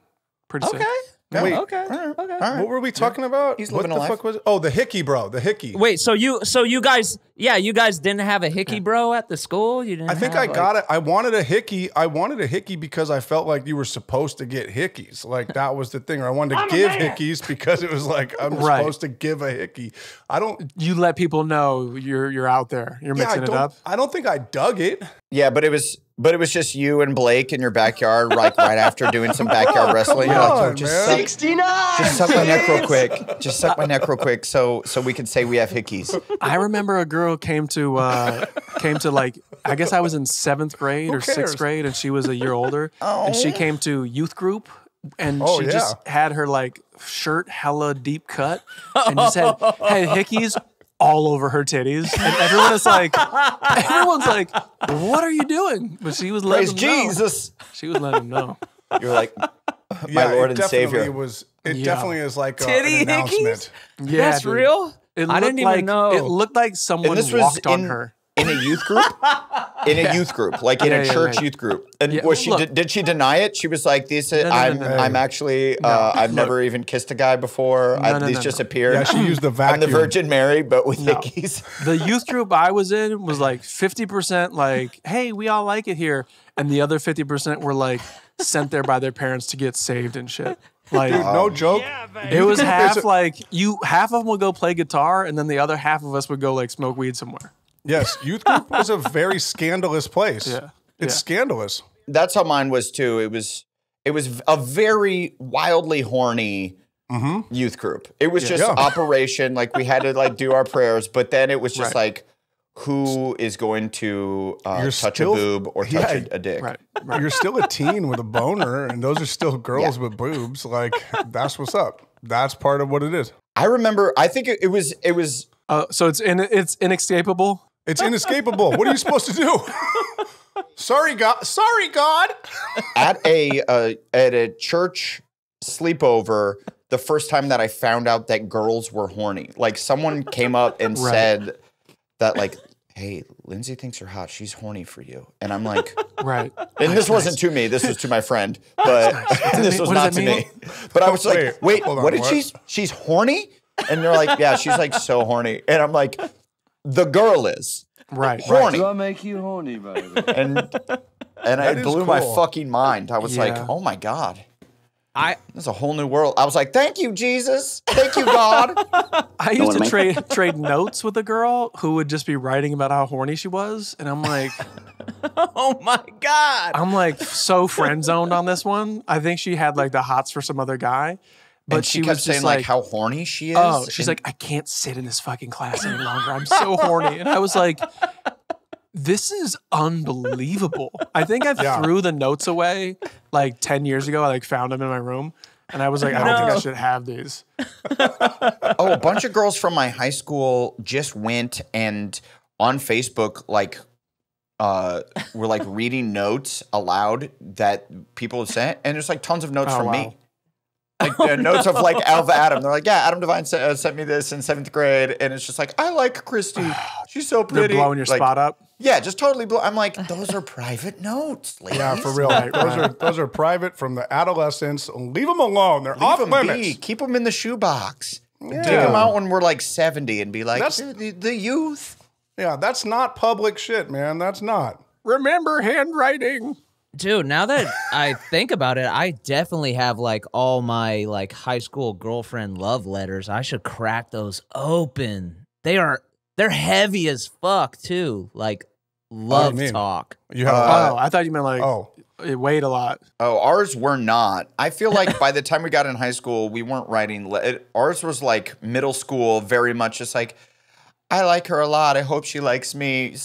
Pretty sick. Wait, okay. what were we talking about? He's what living the a life. fuck was it? Oh, the hickey bro, the hickey. Wait, so you guys didn't have a hickey bro at the school? You didn't. I think I got it. I wanted a hickey because I felt like you were supposed to get hickeys. Like that was the thing. Or I wanted to give hickeys because it was like I'm supposed to give a hickey. You let people know you're out there. You're mixing it up. I don't think I dug it. Yeah, but it was just you and Blake in your backyard, like right after doing some backyard wrestling. You're like, man. 69. just suck my neck real quick. Just suck my neck real quick, so we can say we have hickeys. I remember a girl came to like I guess I was in 7th grade or 6th grade, and she was a year older, and she came to youth group, and she just had her like shirt hella deep cut, and just had hickeys all over her titties, and everyone's like, "What are you doing?" But she was letting Praise them Jesus. know. She was letting them know. You're like, my Lord and Savior. It definitely is like Titty an announcement. Yeah, That's dude. real? I didn't even know. It looked like someone And this was walked on her. in a youth group, like in a church youth group. And was she? Did she deny it? She was like, "This, I'm actually, I've never even kissed a guy before. These just appeared. Yeah, she used the vacuum. I'm the Virgin Mary, but with hickeys." The youth group I was in was like 50% like, "Hey, we all like it here," and the other 50% were like sent there by their parents to get saved and shit. Like, Dude, no joke. it was half like half of them would go play guitar, and then the other half of us would go like smoke weed somewhere. Yes, youth group was a very scandalous place. Yeah. It's scandalous. That's how mine was too. It was a very wildly horny youth group. It was just operation. Like we had to like do our prayers, but then it was just like, who is going to touch a boob or touch a dick? Right. You're still a teen with a boner, and those are still girls with boobs. Like that's what's up. That's part of what it is. I remember. I think it was. So it's inescapable. It's inescapable. What are you supposed to do? Sorry, God. Sorry, God. At a church sleepover, the first time that I found out that girls were horny, like someone came up and said that, like, "Hey, Lindsay thinks you're hot. She's horny for you." And I'm like, Right. And this wasn't to me. This was to my friend, but this was not to me. But I was like, wait, hold on, what did she? She's horny? And they're like, yeah, she's like so horny. And I'm like, the girl is horny. Do I make you horny, baby? And it blew my fucking mind. I was like, oh my God. There's a whole new world. I was like, thank you, Jesus. Thank you, God. I used to trade notes with a girl who would just be writing about how horny she was. And I'm like, Oh my God. I'm like so friend zoned on this one. I think she had like the hots for some other guy. But and she kept was just saying like how horny she is. Oh, she's like, I can't sit in this fucking class any longer. I'm so horny. And I was like, this is unbelievable. I think I threw the notes away like 10 years ago. I like found them in my room. And I was like, I don't think I should have these. Oh, a bunch of girls from my high school just went and on Facebook like were like reading notes aloud that people had sent. And there's like tons of notes from me. Like notes of like Alva Adam. They're like, yeah, Adam Devine sent me this in 7th grade. And it's just like, I like Christy. She's so pretty. They're blowing your spot up. Yeah, just totally blow. I'm like, those are private notes, ladies. Yeah, for real. Those are private from the adolescents. Leave them alone. They're off limits. Keep them in the shoebox. Yeah. Dig them out when we're like 70 and be like, the youth. Yeah, that's not public shit, man. That's not. remember handwriting. Dude, now that I think about it, I definitely have like all my like high school girlfriend love letters. I should crack those open. They're heavy as fuck too. Like love talk. You have I thought you meant like it weighed a lot. Oh, ours were not. I feel like by the time we got in high school, we weren't writing. Ours was like middle school, very much just like, I like her a lot. I hope she likes me.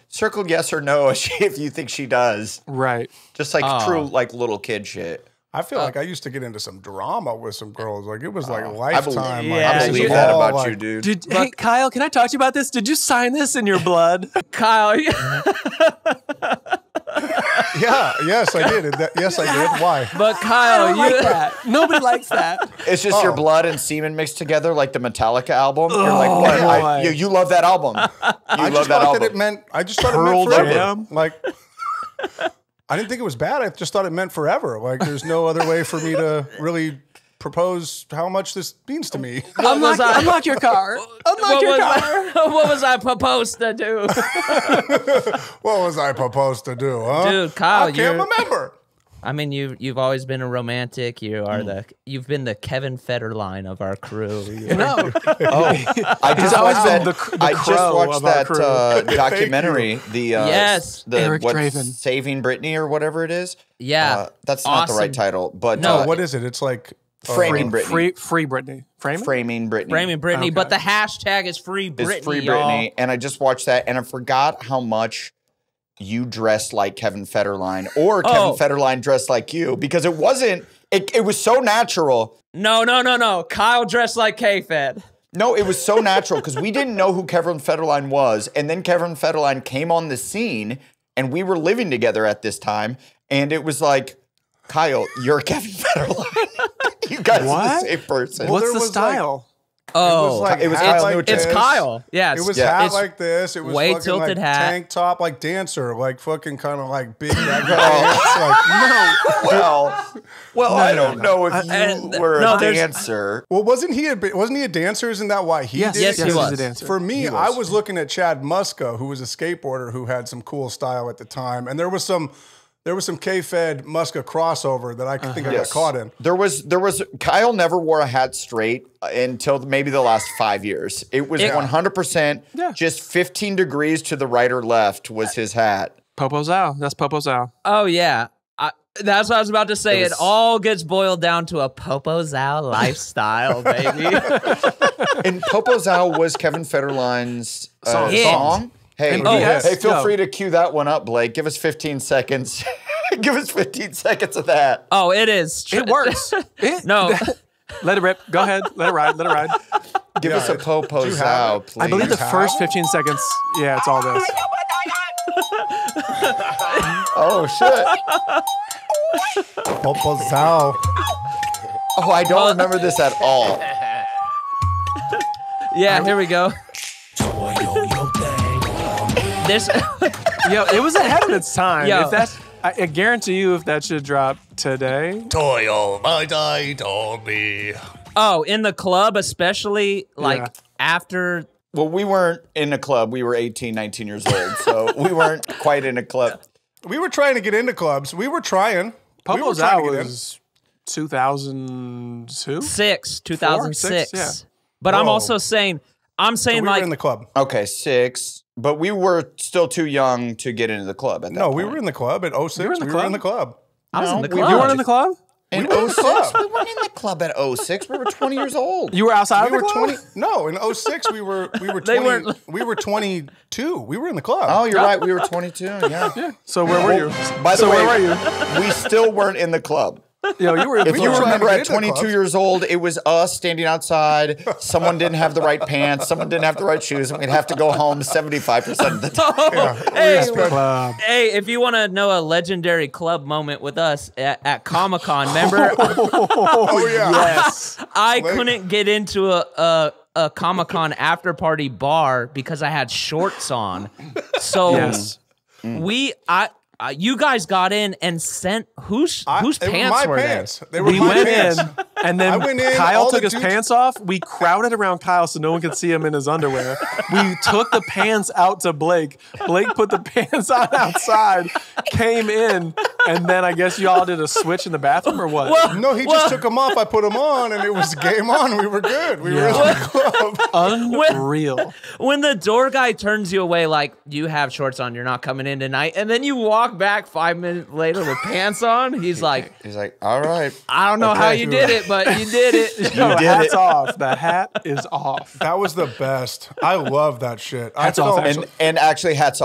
Circle yes or no if you think she does. Right. Just like true like little kid shit. I feel like I used to get into some drama with some girls. Like it was like lifetime. I believe that about you, dude. Hey, Kyle, can I talk to you about this? Did you sign this in your blood? Kyle, Yes, I did. Yes, I did. Why? but Kyle, you like that. Nobody likes that. It's just your blood and semen mixed together, like the Metallica album. You're like, what? boy. You love that album. I just thought it meant Pearl forever. Jam? Like, I didn't think it was bad. I just thought it meant forever. Like, there's no other way for me to really propose how much this means to me. Unlock your car. Unlock your car. What was I supposed to do? What was I supposed to do, huh? Dude, Kyle, I can't remember. I mean, you've always been a romantic. You've been the Kevin Federline of our crew. No. I just watched that. the I just crow watched of our that crew. documentary. The Eric what's Dreyfuss. Saving Britney or whatever it is. Yeah, that's not the right awesome. title. But No, what is it? It's like Framing Britney. Free Britney. Framing Britney. Framing Britney, Okay. but the hashtag is free Britney. It's free y'all. Britney, and I just watched that, and I forgot how much you dressed like Kevin Federline, or Kevin Federline dressed like you, because it wasn't. It was so natural. No. Kyle dressed like K-Fed. No, it was so natural because we didn't know who Kevin Federline was, and then Kevin Federline came on the scene, and we were living together at this time, and it was like, Kyle, you're Kevin Federline. You guys are the same person. What's the style? It was Kyle Newacheck. It's Kyle. Yes. It was Yeah. hat It's like this. It was way fucking tilted like hat. tank top, like dancer, like fucking kind of like big. Like, Well, I don't know if you were a dancer. well, wasn't he a dancer? Isn't that why he did? Yes, he was. a dancer. For me, I was looking at Chad Muska, who was a skateboarder who had some cool style at the time, and there was some K-Fed Muska crossover that I think I got caught in. There was Kyle never wore a hat straight until maybe the last 5 years. It was 100% just 15 degrees to the right or left was his hat. Popo's out. That's Popo's out. Oh yeah. That's what I was about to say. It all gets boiled down to a Popo Zao lifestyle, baby. And Popo Zao was Kevin Federline's song. Hey, feel free to cue that one up, Blake. Give us 15 seconds. Give us 15 seconds of that. Oh, it is. It works. No. Let it rip. Go ahead. Let it ride. Let it ride. Give us a Popo Zao, please. I believe the first 15 seconds. Yeah, it's all this. Oh, shit. Popo Zao. Oh, I don't remember this at all. Yeah, here we go. This. Yo, it was ahead of its time. Yo. If that's, I guarantee you, if that should drop today. Toil, my die, told me. Oh, in the club, especially like after. Well, we weren't in a club. We were 18, 19 years old, so we weren't quite in a club. We were trying to get into clubs. We were trying. Popo's out was 2002? 2006. Yeah. But Whoa. I'm also saying, So we like were in the club. Okay, 6. But we were still too young to get into the club at that No, point. we were in the club at 06. You were in the We club? were in the club. I was in the we club. You weren't in the club? In We were in the 06? club. We weren't in the club at 06. We were 20 years old. You were outside We of were the club? 20. No, in 06 we were 20. They weren't- We were 22. We were in the club. Oh, you're right. We were 22. Yeah. So where were you? By the way, where were you? we still weren't in the club. Yo, you were. If you were remember trying at to get into 22 clubs. years old, it was us standing outside. Someone didn't have the right pants. Someone didn't have the right shoes. And we'd have to go home 75% of the time. Hey, if you want to know a legendary club moment with us at Comic-Con, remember? Oh, yeah. Yes. I couldn't get into a Comic-Con after party bar because I had shorts on. So Yes. you guys got in and sent whose It was pants my were pants. they? They were We my went pants. in. And then went in, Kyle all took the his dudes- pants off. We crowded around Kyle so no one could see him in his underwear. We took the pants out to Blake. Blake put the pants on outside, came in, and then I guess y'all did a switch in the bathroom or what? No, he just took them off. I put them on, and it was game on. We were good. We were in the club. Unreal. When the door guy turns you away, like, you have shorts on, you're not coming in tonight, and then you walk back 5 minutes later with pants on, he's like, all right. I don't know how you did it, but you did it. Yo, the hat's off. The hat is off. That was the best. I love that shit. Hats I off, felt- actually. And actually, hats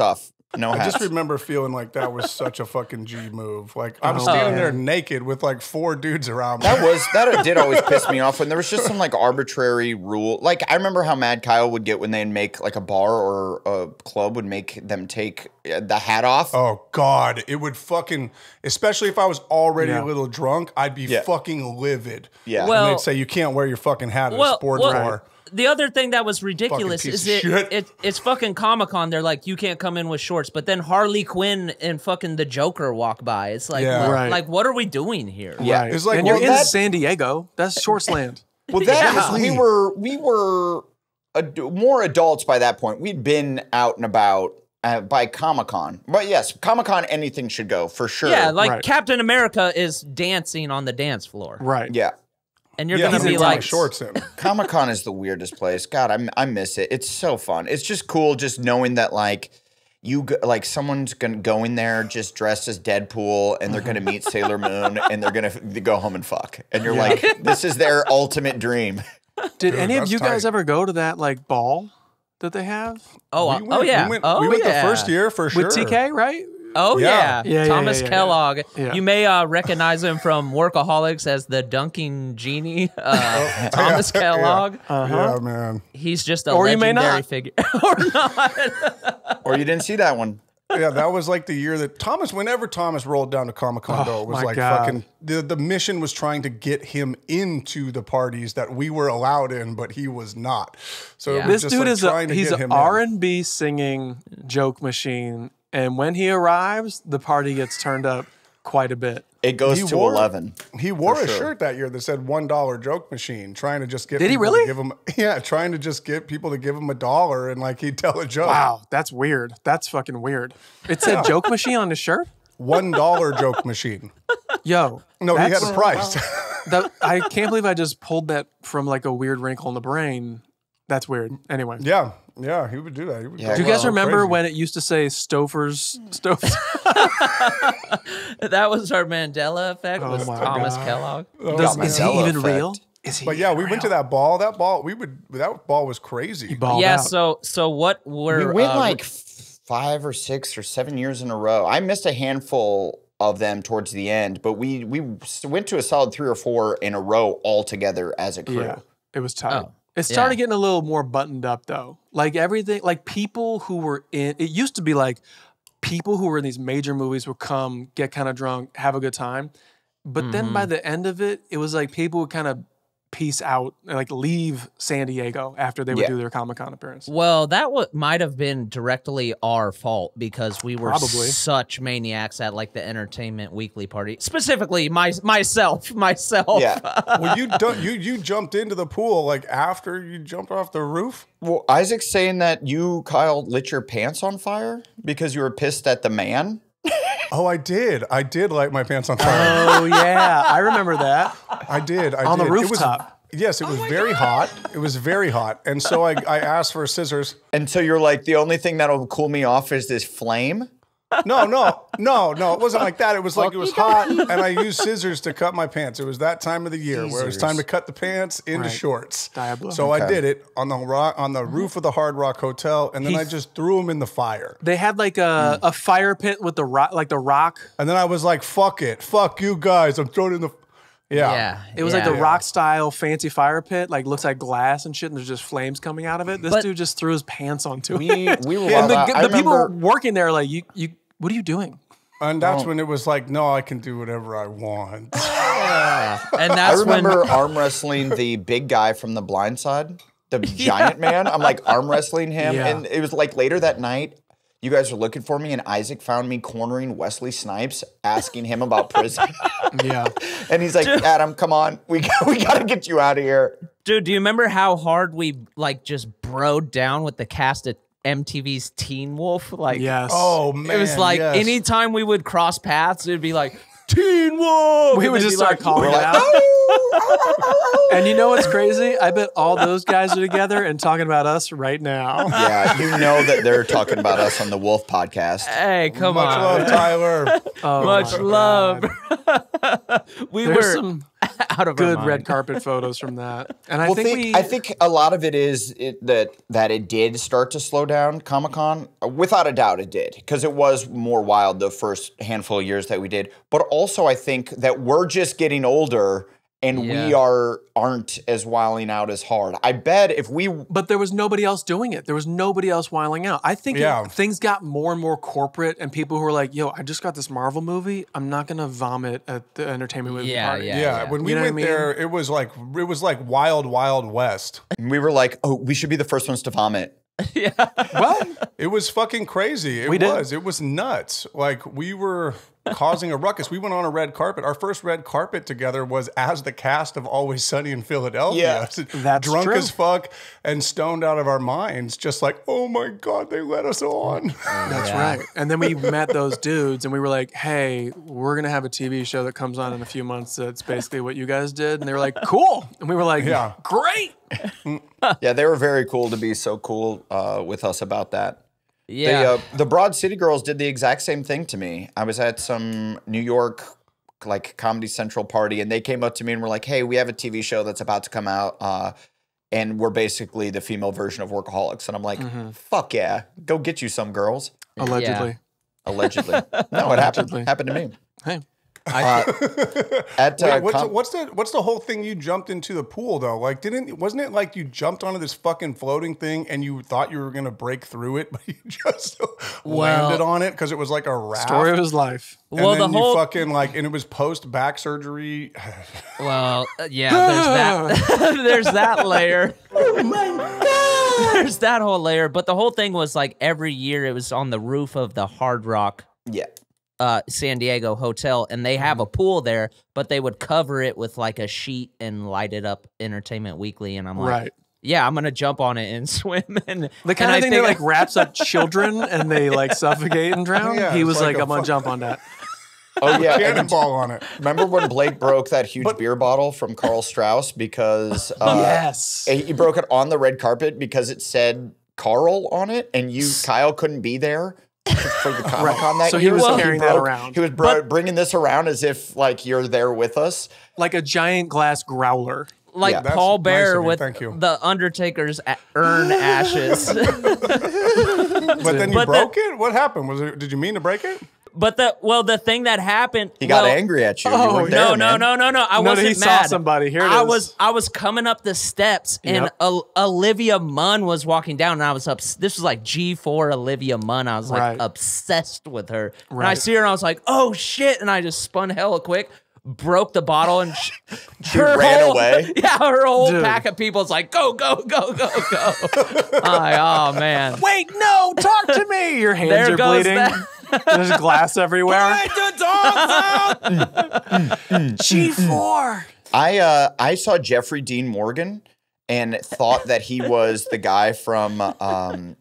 off. No I hats. just remember feeling like that was such a fucking G move. Like I was standing there naked with like 4 dudes around me. That did always piss me off when there was just some like arbitrary rule. Like I remember how mad Kyle would get when they'd make like a bar or a club would make them take the hat off. Oh God, it would fucking, especially if I was already a little drunk, I'd be fucking livid. Yeah. Well- and they'd say you can't wear your fucking hat at a sports bar. The other thing that was ridiculous Fucking is piece of shit. it's fucking Comic-Con. They're like, you can't come in with shorts. But then Harley Quinn and fucking the Joker walk by. It's like, Yeah. what, Right. like, what are we doing here? Yeah. It's like, And you're well, in that- San Diego. That's Shorts Land. Well, that we were more adults by that point. We'd been out and about by Comic-Con. But yes, Comic-Con, anything should go for sure. Yeah, like Right. Captain America is dancing on the dance floor. Right. Yeah. And you're yeah, going to he's be in my like, shorts in. Comic-Con is the weirdest place. God, I miss it. It's so fun. It's just cool just knowing that like someone's gonna go in there just dressed as Deadpool and they're gonna meet Sailor Moon and they're gonna go home and fuck. And you're like, this is their ultimate dream. Did any of that's you guys tight. ever go to that like ball that they have oh, We oh went- yeah. We went, oh, we went yeah. the first year for sure. with TK? Right? Oh, Yeah. yeah. Yeah, Thomas yeah. Kellogg. Yeah. You may recognize him from Workaholics as the dunking genie, Thomas Kellogg. Yeah, man. He's just a Or you may legendary not. figure. Or not. Or you didn't see that one. Yeah, that was like the year that whenever Thomas rolled down to Comic-Con, though, it was my like God. fucking, the mission was trying to get him into the parties that we were allowed in, but he was not. So Yeah. it was This just dude like is trying to he's get an him in. R&B singing joke machine, and when he arrives, the party gets turned up quite a bit. It goes He to wore- 11. He wore a sure. shirt that year that said $1 joke machine, trying to just get Did he people really? to give him, trying to just get people to give him $1 and like he'd tell a joke. Wow, that's weird. That's fucking weird. It said joke machine on his shirt? $1 joke machine. Yo. No, he had that's- a price. I can't believe I just pulled that from like a weird wrinkle in the brain. That's weird. Anyway. yeah, he would do that. He would Yeah, Do you guys Well, remember crazy. when it used to say Stofers? That was our Mandela effect, was my Thomas God. Kellogg. Is he Mandela even effect. real? Is he But yeah, we even went to real? that ball. That ball was crazy. Balled Yeah, out. so what were... We went like 5 or 6 or 7 years in a row. I missed a handful of them towards the end, but we went to a solid 3 or 4 in a row all together as a crew. Yeah, it was tight. Oh, It started yeah. getting a little more buttoned up though. Like everything, like people who were in, it used to be like people who were in these major movies would come, get kind of drunk, have a good time. But then by the end of it, it was like people would kind of peace out, like leave San Diego after they would Yeah. do their Comic-Con appearance. Well, that might have been directly our fault because we were Probably. such maniacs at like the Entertainment Weekly party. Specifically, myself. Yeah. Well, you jumped into the pool like after you jumped off the roof. Well, Isaac's saying that you, Kyle, lit your pants on fire because you were pissed at the man. Oh, I did. I did light my pants on fire. Oh yeah, I remember that. I did. I On the did. rooftop. Yes, it was very hot. It was very hot, and so I asked for scissors. And so you're like, the only thing that'll cool me off is this flame? No, it wasn't like that. It was like it was hot, and I used scissors to cut my pants. It was that time of the year where it was time to cut the pants into Right. shorts. Diablo. So I Okay. did it on the roof of the Hard Rock Hotel, and then I just threw them in the fire. They had like a fire pit with the rock, like the rock. And then I was like, "Fuck it, fuck you guys, I'm throwing it in the." Yeah. It was like the yeah. rock style fancy fire pit, like looks like glass and shit, and there's just flames coming out of it. This But- dude just threw his pants onto We it. were And wild out. I the people remember- working there are like, you, what are you doing? And that's when it was like, "No, I can do whatever I want." And I that's remember when arm wrestling the big guy from The Blind Side, the giant man. I'm like arm wrestling him. Yeah. And it was like later that night, you guys are looking for me, and Isaac found me cornering Wesley Snipes, asking him about prison. Yeah. And he's like, Adam, come on. We got to get you out of here. Dude, do you remember how hard we like just broed down with the cast of MTV's Teen Wolf? Like, Yes. Oh man, it was like yes. anytime we would cross paths, it'd be like, Teen Wolf! We And would they'd just be start like, calling it out. And you know what's crazy? I bet all those guys are together and talking about us right now. Yeah, you know that they're talking about us on the Wolf podcast. Hey, come Much on. love, Tyler. Oh, Much my love. God. We There's were some out of our good mind. red carpet photos from that. And Well, I think a lot of it is that it did start to slow down Comic-Con. Without a doubt, it did, because it was more wild the first handful of years that we did. But also, I think that we're just getting older, and we aren't as wilding out as hard. I bet if we... But there was nobody else doing it. There was nobody else wiling out. I think things got more and more corporate, and people who were like, yo, I just got this Marvel movie. I'm not going to vomit at the entertainment movie party. Yeah, when we went there, it was like wild, wild west. We were like, oh, we should be the first ones to vomit. Well, it was fucking crazy. It was nuts. Like, we were causing a ruckus. We went on a red carpet. Our first red carpet together was as the cast of Always Sunny in Philadelphia. Yeah, that's drunk true. as fuck and stoned out of our minds, just like, oh my God, they let us on. That's right. And then we met those dudes and we were like, hey, we're going to have a TV show that comes on in a few months that's basically what you guys did. And they were like, cool. And we were like, great. Yeah, they were very cool to be so cool with us about that. Yeah. The Broad City Girls did the exact same thing to me. I was at some New York like Comedy Central party, and they came up to me and were like, hey, we have a TV show that's about to come out, and we're basically the female version of Workaholics. And I'm like, fuck yeah, go get you some girls. Allegedly. Allegedly. No, it happened to me. Hey. Wait, what's the whole thing? You jumped into the pool though. Like, wasn't it like you jumped onto this fucking floating thing and you thought you were gonna break through it, but you just landed on it because it was like a raft? Story of his life. And Well, then the whole you fucking like, and it was post back surgery. Well, yeah, there's that. There's that layer. Oh my God! There's that whole layer. But the whole thing was like every year it was on the roof of the Hard Rock. Yeah. San Diego hotel, and they have a pool there, but they would cover it with like a sheet and light it up Entertainment Weekly. And I'm like, yeah, I'm gonna jump on it and swim. And the kind of thing that like wraps up children and they like suffocate and drown. Yeah, he was like I'm gonna jump on that. Oh yeah, cannonball on it. Remember when Blake broke that huge beer bottle from Carl Strauss because yes, he broke it on the red carpet because it said Carl on it, and Kyle couldn't be there for the Comic-Con that so year. he was carrying that around. He was bringing this around as if like you're there with us, like a giant glass growler. Like Yeah. Paul That's Bear nice of you. with Thank you. the Undertaker's urn ashes. But then you broke it? What happened? Did you mean to break it? But the thing that happened, he got angry at you. You weren't there, man. No. I wasn't he mad. saw somebody. Here it is. I was coming up the steps, and Olivia Munn was walking down, and I was this was like G4 Olivia Munn. I was like obsessed with her. And I see her, and I was like, oh shit! And I just spun hella quick, broke the bottle, and she ran away. Yeah, her whole pack of people is like, go. Oh man! Wait, no! Talk to me. Your hands There are goes bleeding. that. There's glass everywhere. Let the dogs out! G4. I saw Jeffrey Dean Morgan and thought that he was the guy from Javier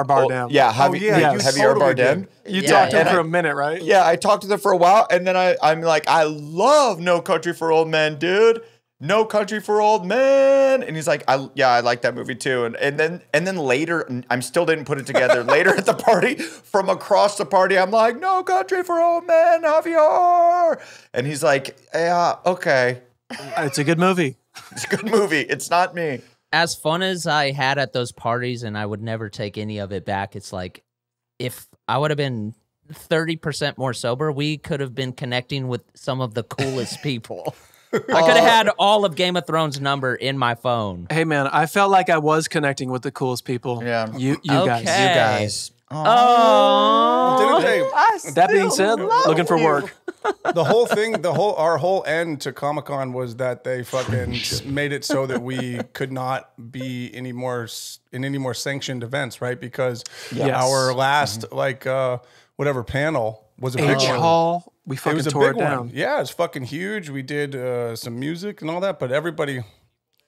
Bardem. Javier Bardem. You talked to him for a minute, right? Yeah, I talked to them for a while, and then I'm like, I love No Country for Old Men, dude. No Country for Old Men. And he's like, I like that movie too. And then later, I still didn't put it together. Later at the party, from across the party, I'm like, No Country for Old Men, Javier. And he's like, yeah, okay. It's a good movie. It's a good movie. It's not me. As fun as I had at those parties, and I would never take any of it back, it's like, if I would have been 30% more sober, we could have been connecting with some of the coolest people. I could have had all of Game of Thrones' number in my phone. Hey, man, I felt like I was connecting with the coolest people. Yeah. You Okay. guys. You guys. Oh. Didn't they? That being said, looking for work. The whole thing, our whole end to Comic-Con was that they fucking made it so that we could not be in any more sanctioned events, right? Because our last whatever panel was a big H one. Hall, we fucking It was a tore big it down. one. Yeah, it's fucking huge. We did some music and all that, but everybody.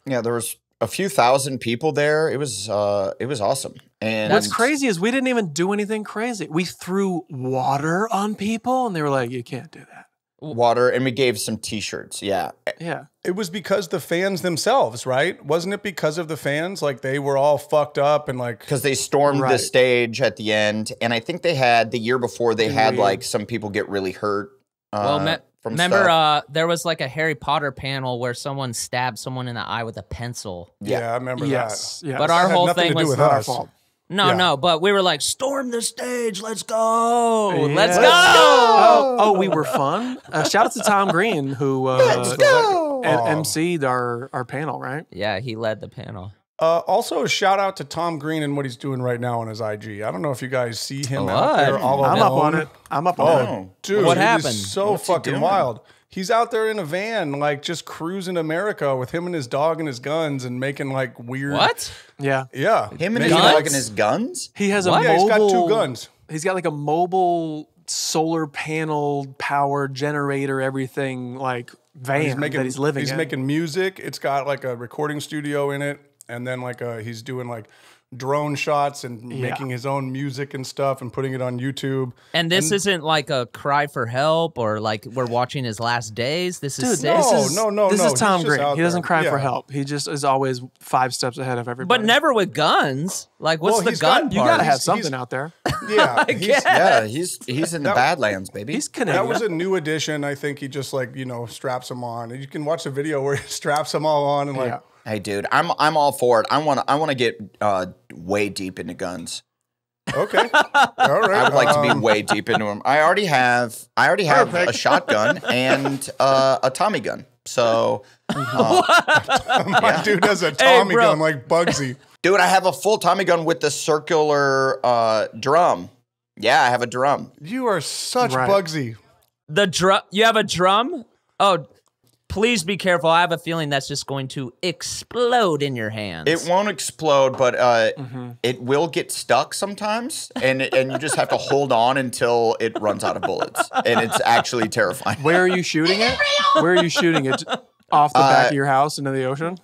Yeah, there was a few thousand people there. It was awesome. And What's crazy is we didn't even do anything crazy. We threw water on people, and they were like, "You can't do that." water, and we gave some T-shirts. Yeah. Yeah. It was because the fans themselves, right? Wasn't it because of the fans? Like they were all fucked up and like because they stormed the stage at the end, and I think they had the year before they had like some people get really hurt. Remember, there was like a Harry Potter panel where someone stabbed someone in the eye with a pencil. Yeah, I remember that. Yes. But our whole thing was not our fault. No, but we were like, storm the stage, let's go, let's go. Oh, we were fun. Shout out to Tom Green who emce'd our panel, right? Yeah, he led the panel. Also, shout out to Tom Green and what he's doing right now on his IG. I don't know if you guys see him out What? there all I'm alone. up on it. I'm up on it. Dude, What it happened? is so What's he fucking doing? wild. He's out there in a van, like just cruising America with him and his dog and his guns and making like weird. What? Yeah. Yeah. Him and his Guns? dog and his guns? He has a What? mobile. Yeah, he's got 2 guns. He's got like a mobile solar panel power generator, everything like van that he's living in. He's making music. It's got like a recording studio in it, and then like he's doing like drone shots and making his own music and stuff and putting it on YouTube. And this isn't like a cry for help or like we're watching his last days. This is Dude, sick. This is Tom He's just Green. out He doesn't there. cry for Yeah. help. He just is always 5 steps ahead of everybody. But never with guns. Like, what's Well, the he's gun got- You part? gotta have He's- something out there. Yeah, Yeah, he's in the Badlands, baby. He's Canadian. that was a new addition. I think he just like straps them on. And you can watch the video where he straps them all on and like. Yeah. Hey, dude, I'm all for it. I want to get way deep into guns. Okay, all right. I would like to be way deep into them. I already have a shotgun and a Tommy gun. So, My dude has a Tommy bro. gun like Bugsy. dude, I have a full Tommy gun with the circular drum. Yeah, I have a drum. You are such Right. Bugsy. The drum. You have a drum? Oh, please be careful. I have a feeling that's just going to explode in your hands. It won't explode, but it will get stuck sometimes, and you just have to hold on until it runs out of bullets, and it's actually terrifying. Where are you shooting it? Where are you shooting it? Off the back of your house into the ocean?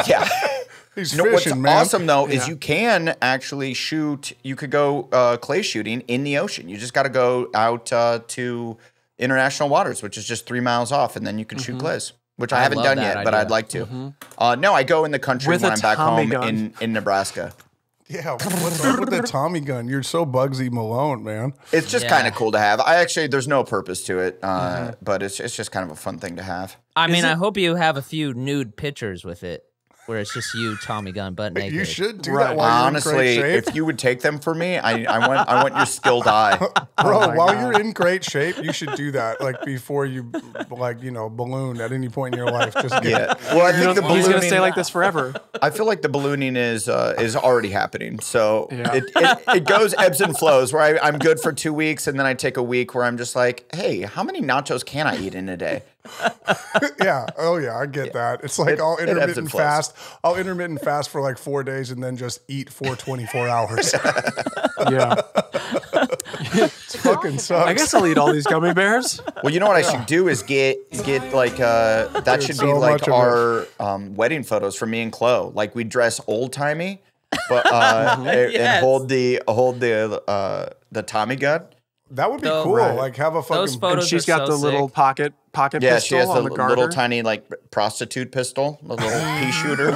Yeah. He's You know, what's fishing, man. awesome though is you can actually shoot. You could go clay shooting in the ocean. You just got to go out to international waters, which is just 3 miles off, and then you can shoot clays, which I haven't love done that yet, but idea. I'd like to. No, I go in the country With when a I'm back Tommy home gun. in Nebraska. Yeah, what's up with the Tommy gun? You're so Bugsy Malone, man. It's just Yeah. kind of cool to have. There's no purpose to it, but it's just kind of a fun thing to have. I mean, I hope you have a few nude pictures with it, where it's just you, Tommy gun, butt naked. You should do Right. that while you're in Honestly, great shape. if you would take them for me, I want your skilled eye. Bro, while you're in great shape, you should do that. Like before you, balloon at any point in your life. Just get Yeah. Well, I think the He's going to ballooning. stay like this forever. I feel like the ballooning is already happening. So Yeah. it goes ebbs and flows. Where I'm good for 2 weeks, and then I take a week where I'm just like, hey, how many nachos can I eat in a day? Yeah. Oh yeah, I get that. It's like I'll ebbs and intermittent flows. fast. I'll intermittent fast for like 4 days and then just eat for 24 hours. Yeah. It fucking sucks. I guess I'll eat all these gummy bears. Well, you know what I should do is get like that should be so like much of our wedding photos for me and Chloe. Like we dress old timey, but and Yes. hold the Tommy gun. that would be Oh, cool. right. Like have a fucking. Those And photos she's are got so the little sick. pocket Yeah, pistol she has the on the garter. little tiny like prostitute pistol, the little pea shooter.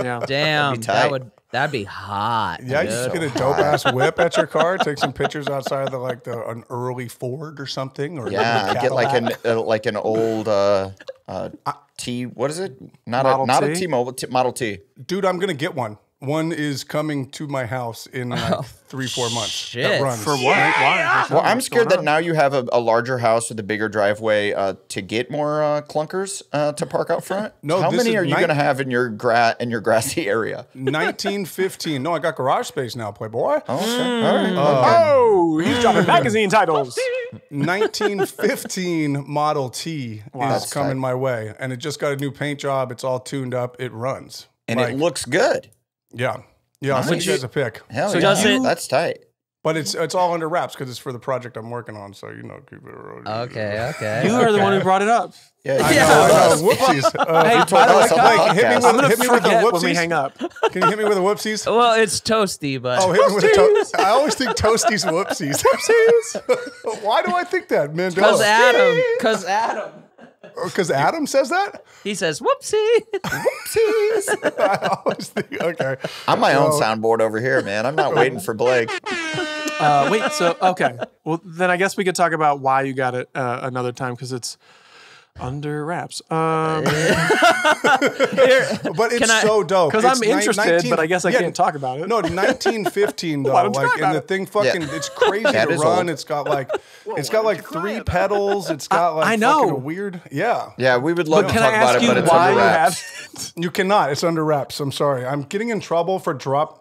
Yeah. Damn, tight. that'd be hot. Yeah, you just get a dope ass whip at your car. Take some pictures outside of an early Ford or something. Or Yeah, a I get Cadillac. like an old T. What is it? Not Model a T? T Mobile Model T. Dude, I'm gonna get one. One is coming to my house in like 3-4 months. Shit. That runs. For what? Why? Well, I'm scared that now you have a larger house with a bigger driveway to get more clunkers to park out front. No, how this many is are you going to have in your grassy area? 1915. No, I got garage space now, Playboy. Oh, okay. All right. Oh, he's dropping magazine titles. 1915 Model T is coming tight. my way, and it just got a new paint job. It's all tuned up. It runs, And it looks good. yeah. I'll send you guys a pic. Hell So yeah. does it- That's tight. But it's all under wraps because it's for the project I'm working on. So keep it real. Okay. You are the one who brought it up. Yeah. I know. Whoopsies. Hey, told by the way, us on the Blake, hit me podcast. with, I'm going to hit me with the forget when we whoopsies. hang up. Can you hit me with a whoopsies? Well, it's toasty, but Oh, hit me with a toast. I always think toasties whoopsies. Whoopsies. Why do I think that, man? because Adam, Because Adam says that? he says whoopsie. I always think, okay. I'm my own soundboard over here, man. I'm not waiting for Blake. Wait, so, okay. Well, then I guess we could talk about why you got it another time because it's under wraps. But it's so dope. Because I'm interested, but I guess I can't talk about it. No, 1915 though. Why don't you talk Like, about and the it? thing fucking, it's crazy That to is run. old. It's got like 3 pedals. It's got like I know. fucking a weird. Yeah. Yeah, we would love to Can talk I about ask it, you but it's why under you wraps. have? You cannot. It's under wraps. I'm sorry. I'm getting in trouble for drop.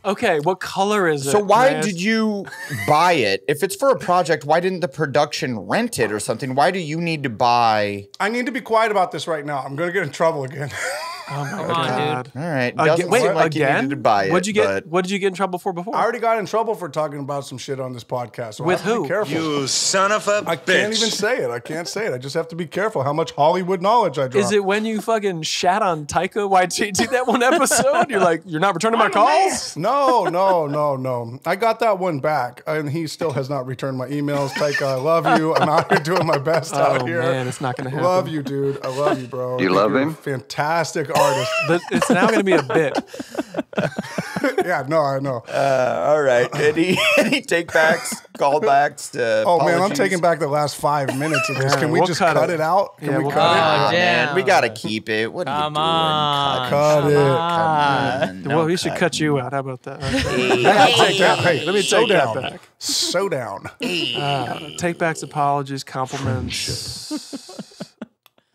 Okay, what color is it? So why Can I ask- did you buy it? If it's for a project, why didn't the production rent it or something? Why do you need to buy? I need to be quiet about this right now. I'm going to get in trouble again. Oh my on, god! All right, Again, doesn't wait, seem like you again? needed to buy it. What'd you get? but- What did you get in trouble for before? I already got in trouble for talking about some shit on this podcast. So With I have to who? Be careful. You son of a I can't even say it. I can't say it. I just have to be careful how much Hollywood knowledge I drop. Is it when you fucking shat on Taika Waititi that one episode? You're like, you're not returning my calls? No. I got that one back, and he still has not returned my emails. Taika, I love you. I'm out here doing my best out here. Oh man, it's not gonna happen. Love you, dude. I love you, bro. You love him? Fantastic artist. It's now gonna be a bit. Yeah, no, I know. all right. Any take backs, callbacks to? Oh man, I'm apologies? taking back the last 5 minutes of this. Yeah, Can we we'll just cut cut it. it out? Can Yeah, we we'll cut cut it? it. Ah, damn. man, we gotta keep it. What are Come you doing? on. Cut it. Come on. Well, No we should cut. cut you out. How about that? Take that. Hey, Let me so take that down. back. So down. Take backs, apologies, compliments.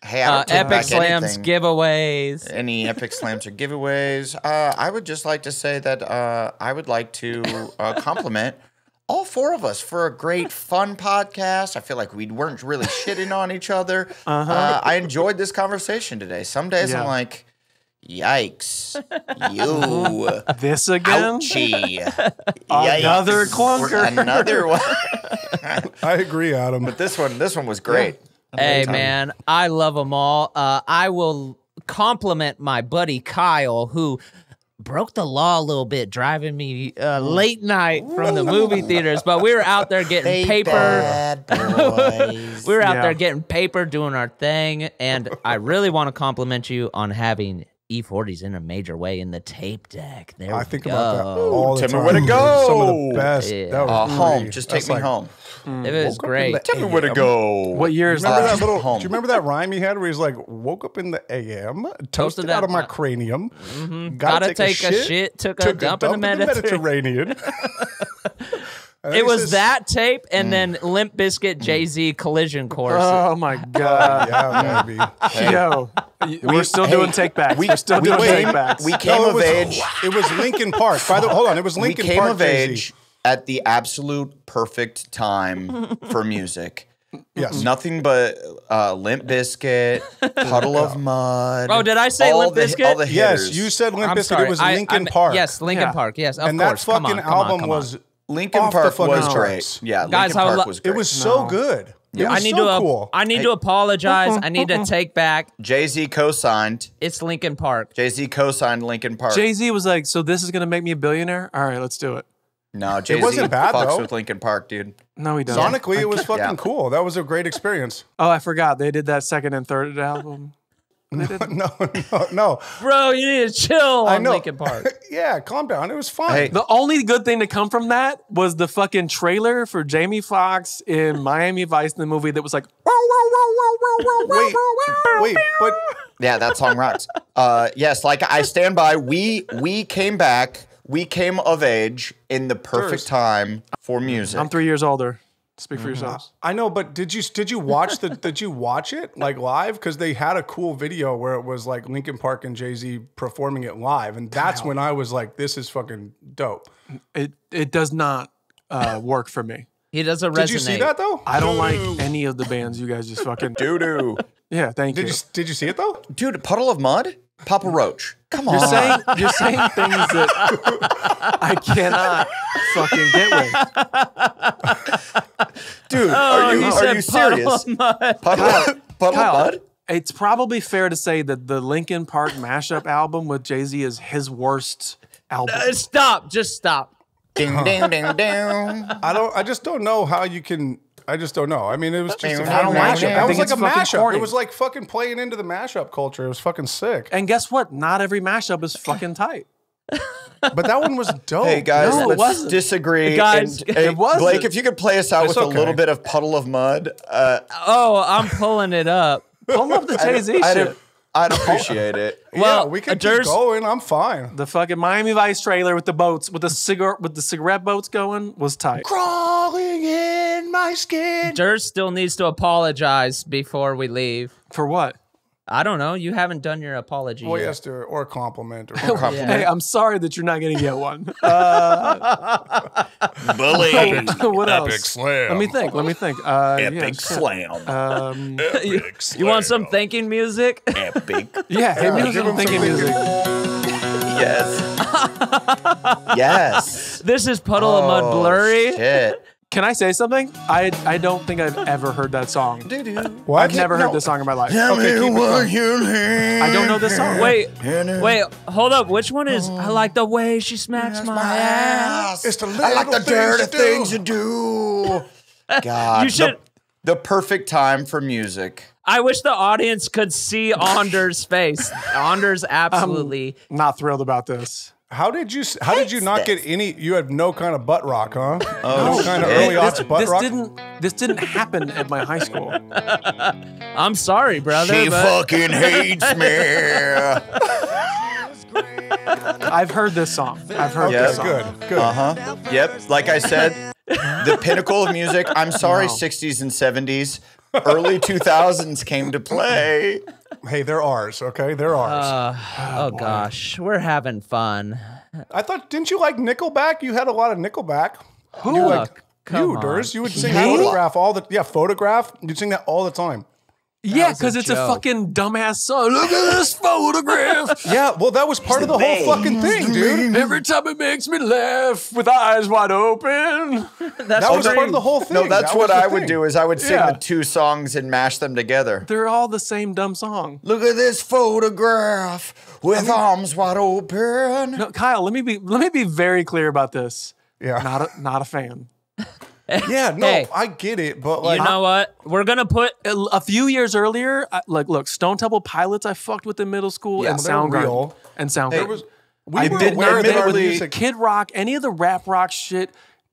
Hey, I don't take Epic back slams, anything. giveaways. Any epic slams or giveaways? I would just like to say that I would like to compliment all 4 of us for a great, fun podcast. I feel like we weren't really shitting on each other. I enjoyed this conversation today. Some days Yeah. I'm like, yikes, you, This again? ouchie, Another Yikes. clunker. Another one. I agree, Adam. But this one was great. Hey, man, I love them all. I will compliment my buddy Kyle, who broke the law a little bit, driving me late night from the movie theaters. But we were out there getting paper. Bad boys. We were out Yeah. there getting paper, doing our thing. And I really want to compliment you on having E40s in a major way in the tape deck. There I we think go. about that all the Tell time. me where to go. Some of the best. Yeah. That was Home. great. Just That's take me like- home. It was great. Tell me where to go. What year is Remember that? that little? Home. Do you remember that rhyme he had where he's like, "Woke up in the a.m., toasted that- out of my cranium, Gotta take a shit, took a dump in the Mediterranean." It was that tape and then Limp Bizkit Jay-Z Collision Course. Oh my god. Yeah, baby. Yo, we're still doing take backs. We're still doing came- take backs. we came of age. It was Lincoln Park. By the hold on, it was We Lincoln came Park. of Jay-Z. age at the absolute perfect time for music. Yes. Nothing but Limp Bizkit, Puddle of Mud. Oh, did I say all Limp the- Bizkit? All the hitters. Yes, you said Limp I'm Bizkit. sorry. It was Lincoln Park. Yes, Lincoln Yeah. Park. Yes, of and course. that fucking album come was Lincoln off the Park fucking was charts. great. Yeah, Guys, Lincoln I Park lo- was great. It was so good. It was I need so to. cool. I need to apologize. I need to take back. Jay-Z co-signed. It's Lincoln Park. Jay-Z co-signed Lincoln Park. Jay-Z was like, so this is gonna make me a billionaire? All right, let's do it. No, Jay-Z wasn't bad, fucks though. with Lincoln Park, dude. No, he doesn't. Sonically, it was fucking Yeah. cool. That was a great experience. Oh, I forgot. They did that second and third album. No. Bro, you need to chill I on know. Lincoln Park. Yeah, calm down. It was fun. Hey. The only good thing to come from that was the fucking trailer for Jamie Foxx in Miami Vice, the movie that was like, Wait, but Yeah, that song rocks. Yes, like I stand by. We came back. We came of age in the perfect time for music. I'm 3 years older. Speak for yourselves. I know, but did you watch it like live? Because they had a cool video where it was like Linkin Park and Jay-Z performing it live, and that's when I was like, "This is fucking dope." It does not work for me. He doesn't resonate. Did you see that though? I don't like any of the bands you guys just fucking doo doo. Yeah, thank you. Did you see it though? Dude, a Puddle of Mud? Papa Roach. Come on. You're saying things that I cannot fucking get with. Dude, are you serious? Puddle of Mud? It's probably fair to say that the Linkin Park mashup album with Jay-Z is his worst album. Stop. Just stop. Ding, ding, ding, ding. I just don't know how you can. I just don't know. I mean, it was just a I don't like mashup. it. That I was think like a it's fucking mashup. corny. It was like fucking playing into the mashup culture. It was fucking sick. And guess what? Not every mashup is fucking tight. But that one was dope. Hey guys, No, it let's wasn't. disagree. Guys, And, hey, it wasn't. Blake, if you could play us out It's with okay. a little bit of Puddle of Mud, Oh, I'm pulling it up. Pull up the Jay-Z shit. I'd appreciate it. Well, yeah, we can keep there's- going. I'm fine. The fucking Miami Vice trailer with the boats, with the cigarette boats going was tight. Crawling in my skin. Durs still needs to apologize before we leave. For what? I don't know. You haven't done your apology Well, yet. yes, or a compliment. Or Hey, I'm sorry that you're not going to get one. Bully. What Epic else? slam. Let me think. Epic slam. Epic slam. You want some thinking music? Epic. Yeah, hey, music give and him thinking some music. Yes. Yes. This is Puddle of Mud Blurry. Shit. Can I say something? I don't think I've ever heard that song. What? I've never heard this song in my life. Okay, keep it going. I don't know this song. Wait, hold up. Which one is I like the way she smacks my ass? It's the I like the little dirty things things you do. God. You should- The perfect time for music. I wish the audience could see Anders' face. Anders absolutely. Not thrilled about this. How did you not get any? You had no kind of butt rock, huh? Oh, no kind of shit. early aughts butt rock. This didn't happen at my high school. I'm sorry, brother. She but fucking hates me. I've heard this song. I've heard Yeah. this song. Good. Uh-huh. Yep. Like I said, the pinnacle of music. I'm sorry, 60s and 70s. Early 2000s came to play. Hey, they're ours. Okay, they're ours. oh gosh, we're having fun. I thought, didn't you like Nickelback? You had a lot of Nickelback. Who? You like Come you, on. Durs. You would sing Me? Photograph all the Photograph. You'd sing that all the time. Yeah, was a because it's a joke. fucking dumbass song. Look at this photograph. Yeah, well, that was part of the whole fucking thing, dude. Every time it makes me laugh with eyes wide open. That's That was great. part of the whole thing. No, that's That what was the I would thing. do is I would sing Yeah. the two songs and mash them together. They're all the same dumb song. Look at this photograph with arms wide open. No, Kyle, let me be very clear about this. Yeah. Not a fan. Yeah, no, Hey. I get it, but like, You know what? We're gonna put. A few years earlier, look, Stone Temple Pilots I fucked with in middle school, Yeah, and they're Soundgarden. real. And Soundgarden. there was. We I were did aware not that our admittedly- music. Kid Rock, any of the rap rock shit,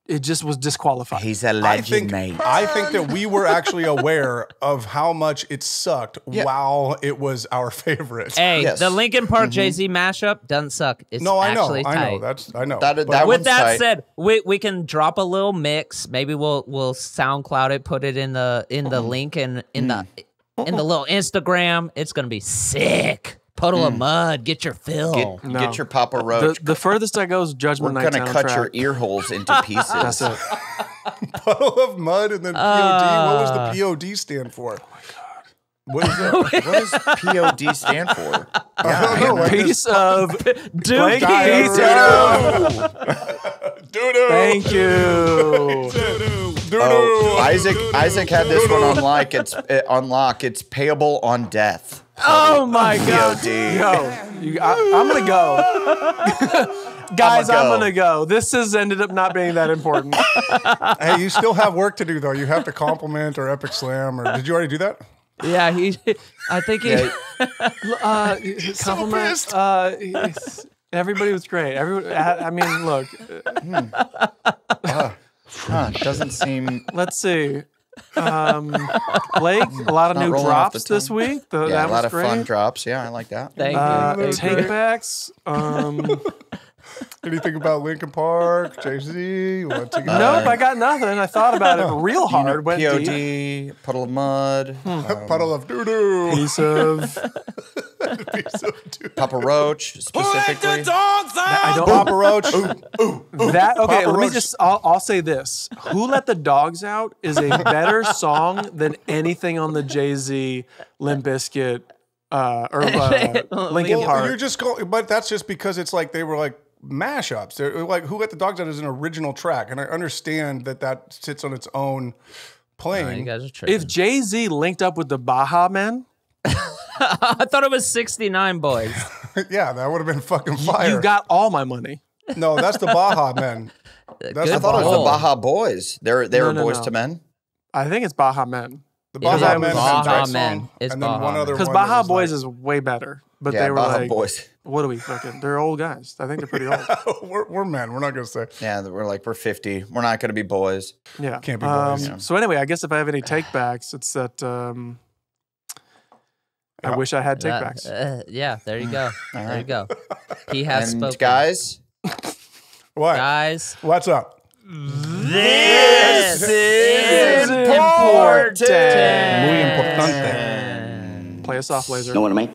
it just was disqualified. He's a I legend, think, mate. I think that we were actually aware of how much it sucked while it was our favorite. Hey, Yes. the Linkin Park Jay-Z mashup doesn't suck. It's No, I know, actually I tight. know. I know. That- But that With one's that tight. said, we can drop a little mix. Maybe we'll SoundCloud it, put it in the link and in the little Instagram. It's gonna be sick. Puddle of Mud, get your fill. Get your Papa Roach. The furthest I go is Judgment We're Night gonna soundtrack. cut your ear holes into pieces. That's it. Puddle of Mud and then POD. What was the POD stand for? Oh my god. What is that? What does POD stand for? I don't know. Like Piece of Dude, Thank you. Oh, Isaac had this one on lock. It's payable on death. oh my god. POD. Yo, I'm gonna go. Guys, I'm gonna go. This has ended up not being that important. Hey, you still have work to do though. You have to compliment or Epic Slam, or did you already do that? Yeah, I think he. Compliment. Everybody was great. I mean, look. Doesn't seem. Let's see. Blake, a lot of Not new rolling off the drops this tongue. week. Yeah, That a lot was of great. fun drops. Yeah, I like that. Thank you. Take backs. Anything about Lincoln Park, Jay-Z? You want to take it Nope, I got nothing. I thought about it real hard. Went POD, deep. Puddle of Mud, Puddle of doo-doo. Piece of. Papa Roach specifically. I don't. Papa Roach. That okay? Papa Let me Roach. just. I'll say this: "Who Let the Dogs Out" is a better song than anything on the Jay-Z, Limp Bizkit, Linkin Well, Park. you're just going, but that's just because it's like they were like mashups. They're like "Who Let the Dogs Out" is an original track, and I understand that sits on its own plane. You guys are tripping. If Jay-Z linked up with the Baha Men, I thought it was 69 boys. Yeah, that would have been fucking fire. you got all my money. No, that's the Baja Men. That's Good I thought it was the ball. Baja Boys. They were No, boys no. to men. I think it's Baha Men The Yeah, Baja it Men. was had Baja that Men. song, It's and then Baja one Men. other because one Baha that was Boys like, is way better. But Yeah, they were Baja like, Boys. what are we fucking? They're old guys. I think they're pretty old. we're men. We're not gonna say. Yeah, we're 50. We're not going to be boys. Yeah, Can't be boys. So anyway, I guess if I have any takebacks, it's that I wish I had takebacks. Yeah, there you go. There you go. He has And spoken. guys, What? Guys, What's up? this is important. Muy importante. Play us off, Laser. Know what I mean?